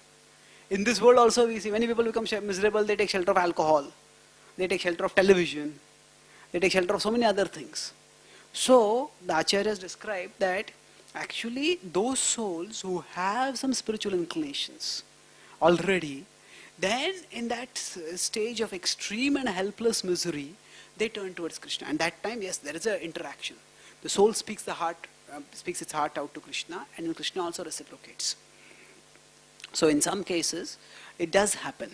In this world also we see many people become miserable, they take shelter of alcohol, they take shelter of television, they take shelter of so many other things. So the Acharyas describe that actually those souls who have some spiritual inclinations already, then in that stage of extreme and helpless misery, they turn towards Krishna. And that time, yes, there is an interaction. The soul speaks its heart out to Krishna, and then Krishna also reciprocates. So in some cases, it does happen.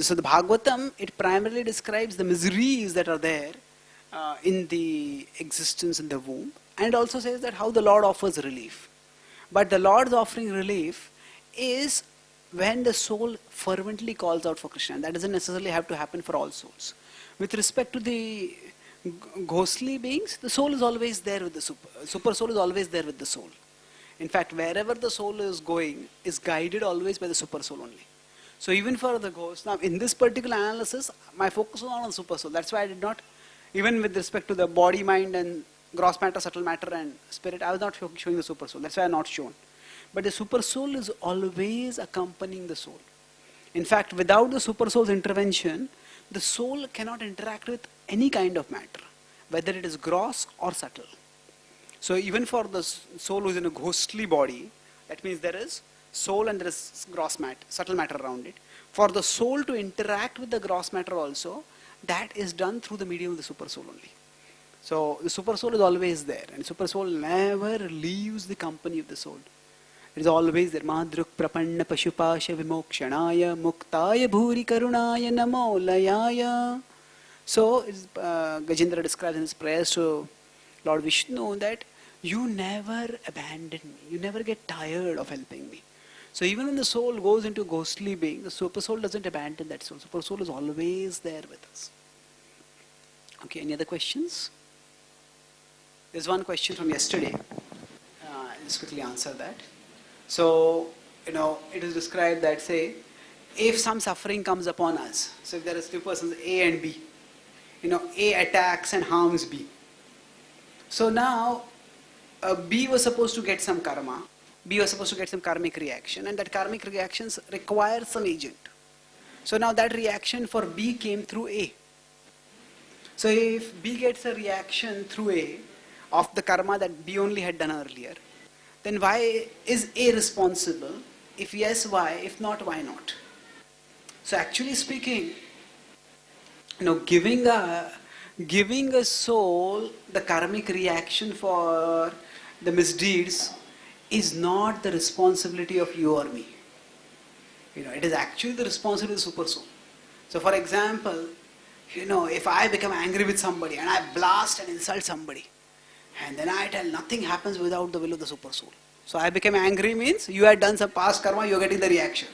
So the Bhagavatam, it primarily describes the miseries that are there in the existence in the womb, and it also says that how the Lord offers relief. But the Lord's offering relief is when the soul fervently calls out for Krishna. And that doesn't necessarily have to happen for all souls. With respect to the ghostly beings, the soul is always there with the super soul is always there with the soul. In fact, wherever the soul is going is guided always by the super soul only. So even for the ghost, now in this particular analysis, my focus was on the super soul. That's why I did not, even with respect to the body, mind and gross matter, subtle matter and spirit, I was not showing the super soul. That's why I not shown. But the super soul is always accompanying the soul. In fact, without the super soul's intervention, the soul cannot interact with any kind of matter, whether it is gross or subtle. So even for the soul who is in a ghostly body, that means there is soul and there is gross matter, subtle matter around it. For the soul to interact with the gross matter also, that is done through the medium of the super soul only. So the super soul is always there, and super soul never leaves the company of the soul. It is always there. Madruk prapanna pashupasha vimokshanaya muktaya bhuri karunaya namo layaya. So Gajendra describes in his prayers to Lord Vishnu that you never abandon me, you never get tired of helping me. So even when the soul goes into ghostly being, the super soul doesn't abandon that soul. Super soul is always there with us. Okay, any other questions? There's one question from yesterday. I'll just quickly answer that. So, it is described that, say, if some suffering comes upon us, so if there are two persons, A and B, A attacks and harms B. So now, B was supposed to get some karma, B was supposed to get some karmic reaction, and that karmic reactions require some agent. So now that reaction for B came through A. So if B gets a reaction through A of the karma that B only had done earlier, then why is A responsible? If yes, why? If not, why not? So actually speaking, giving a soul the karmic reaction for the misdeeds is not the responsibility of you or me. It is actually the responsibility of the super soul. So for example, if I become angry with somebody and I blast and insult somebody, and then I tell nothing happens without the will of the super soul. So I became angry means you had done some past karma, you are getting the reaction.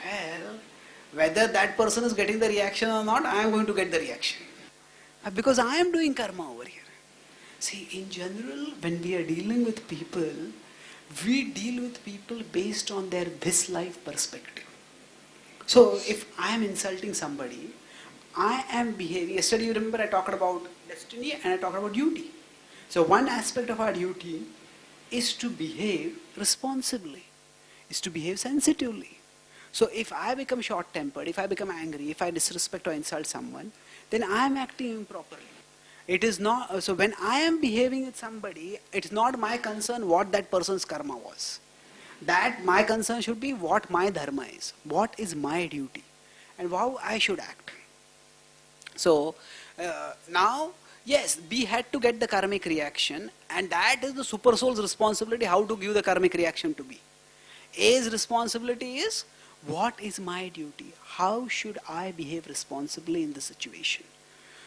Well, whether that person is getting the reaction or not, I am going to get the reaction. Because I am doing karma over here. See, in general, when we are dealing with people, we deal with people based on their this life perspective. So if I am insulting somebody, I am behaving. Yesterday, you remember I talked about destiny and I talked about duty. So one aspect of our duty is to behave responsibly, is to behave sensitively. So if I become short-tempered, if I become angry, if I disrespect or insult someone, then I am acting improperly. It is not, so when I am behaving with somebody, it's not my concern what that person's karma was. That my concern should be what my dharma is, what is my duty, and how I should act. So now, yes, B had to get the karmic reaction, and that is the super soul's responsibility, how to give the karmic reaction to B. A's responsibility is, what is my duty? How should I behave responsibly in the situation?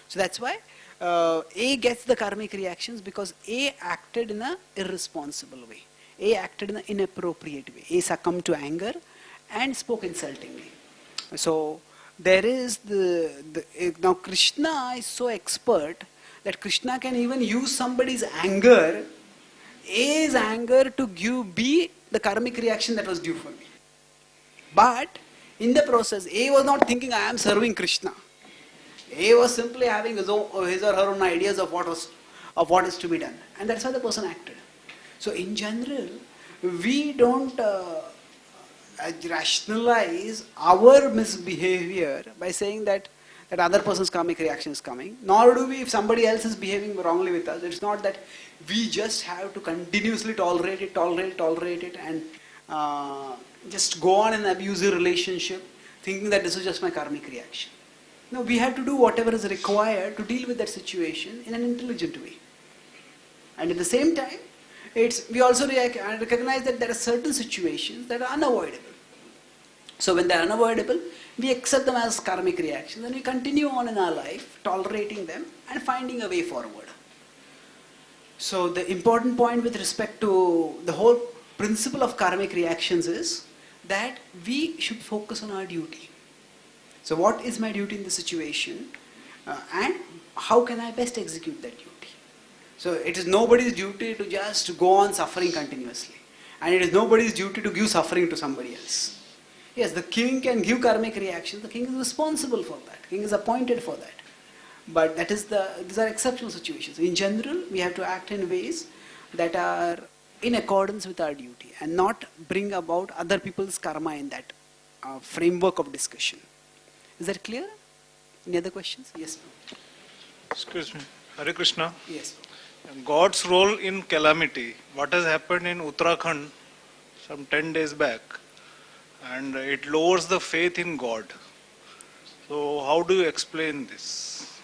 So that's why A gets the karmic reactions because A acted in an irresponsible way. A acted in an inappropriate way. A succumbed to anger and spoke insultingly. So there is now Krishna is so expert that Krishna can even use somebody's anger, A's anger, to give B the karmic reaction that was due for me. But in the process, A was not thinking I am serving Krishna. A was simply having his or her own ideas of what is to be done, and that's how the person acted. So in general, we don't rationalize our misbehavior by saying that other person's karmic reaction is coming. Nor do we, if somebody else is behaving wrongly with us, it's not that we just have to continuously tolerate it, and just go on in an abusive relationship, thinking that this is just my karmic reaction. No, we have to do whatever is required to deal with that situation in an intelligent way. And at the same time, we also recognize that there are certain situations that are unavoidable. So when they are unavoidable, we accept them as karmic reactions and we continue on in our life, tolerating them and finding a way forward. So the important point with respect to the whole principle of karmic reactions is that we should focus on our duty. So what is my duty in the situation, and how can I best execute that duty? So it is nobody's duty to just go on suffering continuously, and it is nobody's duty to give suffering to somebody else. Yes, the king can give karmic reactions, the king is responsible for that, the king is appointed for that. But these are exceptional situations. In general, we have to act in ways that are in accordance with our duty and not bring about other people's karma in that framework of discussion. Is that clear? Any other questions? Yes, ma'am. Excuse me. Hare Krishna. Yes. God's role in calamity. What has happened in Uttarakhand some 10 days back, and it lowers the faith in God. So how do you explain this?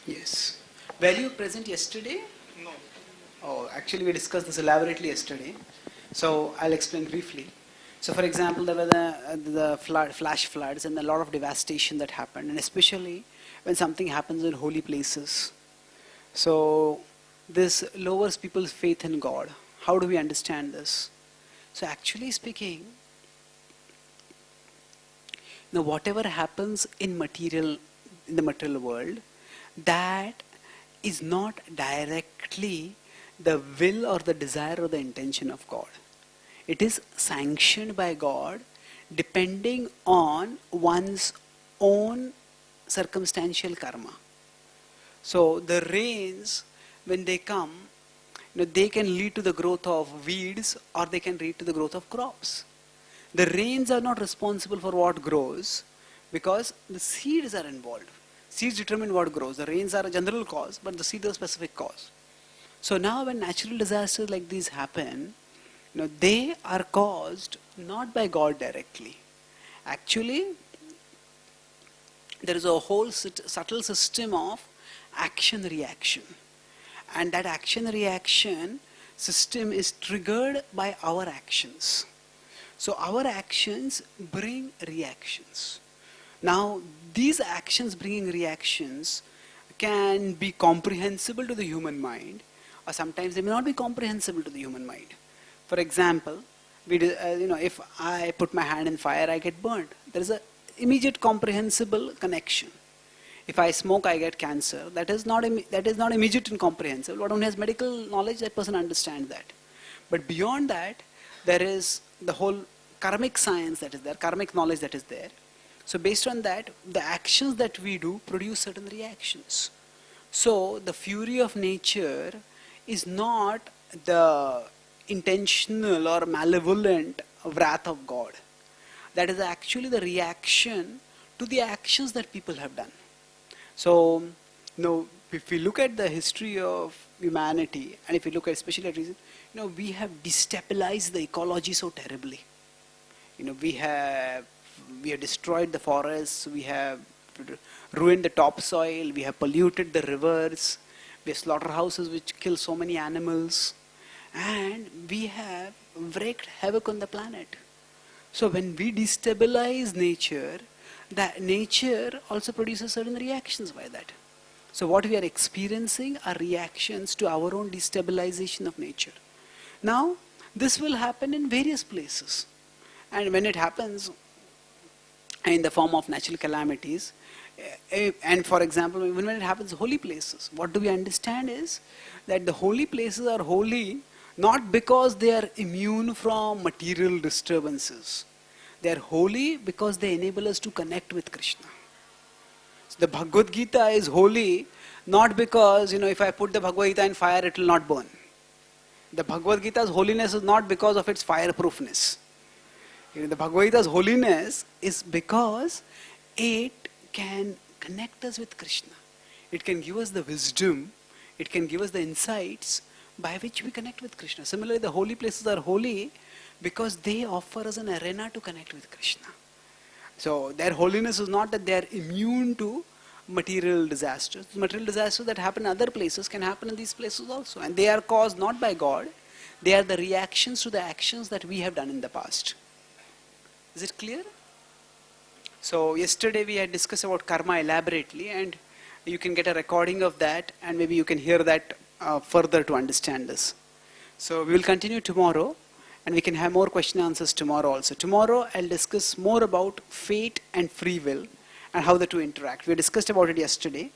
Yes. Were you present yesterday? No. Oh, actually, we discussed this elaborately yesterday. So I'll explain briefly. So, for example, there were the flash floods and a lot of devastation that happened, and especially when something happens in holy places. So this lowers people's faith in God. How do we understand this? So, actually speaking, now whatever happens in the material world, that is not directly the will or the desire or the intention of God. It is sanctioned by God depending on one's own circumstantial karma. So the rains, when they come, they can lead to the growth of weeds or they can lead to the growth of crops. The rains are not responsible for what grows because the seeds are involved. Seeds determine what grows. The rains are a general cause, but the seeds are a specific cause. So now when natural disasters like these happen, they are caused not by God directly. Actually, there is a whole subtle system of action-reaction. And that action-reaction system is triggered by our actions. So our actions bring reactions. Now, these actions bringing reactions can be comprehensible to the human mind, or sometimes they may not be comprehensible to the human mind. For example, if I put my hand in fire, I get burned. There is an immediate comprehensible connection. If I smoke, I get cancer. That is not immediate and comprehensible. But one has medical knowledge, that person understands that. But beyond that, there is the whole karmic science that is there, karmic knowledge that is there. So based on that, the actions that we do produce certain reactions. So the fury of nature is not the intentional or malevolent wrath of God. That is actually the reaction to the actions that people have done. So, if we look at the history of humanity, and if we look at especially at reason, we have destabilized the ecology so terribly. We have destroyed the forests, we have ruined the topsoil, we have polluted the rivers, we have slaughterhouses which kill so many animals, and we have wreaked havoc on the planet. So when we destabilize nature, that nature also produces certain reactions by that. So what we are experiencing are reactions to our own destabilization of nature. Now, this will happen in various places. And when it happens in the form of natural calamities, and for example, even when it happens in holy places, what do we understand is that the holy places are holy not because they are immune from material disturbances. They are holy because they enable us to connect with Krishna. So the Bhagavad Gita is holy not because, if I put the Bhagavad Gita in fire, it will not burn. The Bhagavad Gita's holiness is not because of its fireproofness. The Bhagavad Gita's holiness is because it can connect us with Krishna. It can give us the wisdom, it can give us the insights by which we connect with Krishna. Similarly, the holy places are holy because they offer us an arena to connect with Krishna. So their holiness is not that they are immune to material disasters. Material disasters that happen in other places can happen in these places also. And they are caused not by God, they are the reactions to the actions that we have done in the past. Is it clear? So yesterday we had discussed about karma elaborately, and you can get a recording of that, and maybe you can hear that further to understand this. So we will continue tomorrow, and we can have more question and answers tomorrow also. Tomorrow I'll discuss more about fate and free will and how the two interact. We discussed about it yesterday.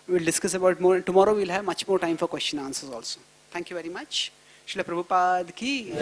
We will discuss about more. Tomorrow we'll have much more time for question and answers also. Thank you very much. Srila Prabhupada ki.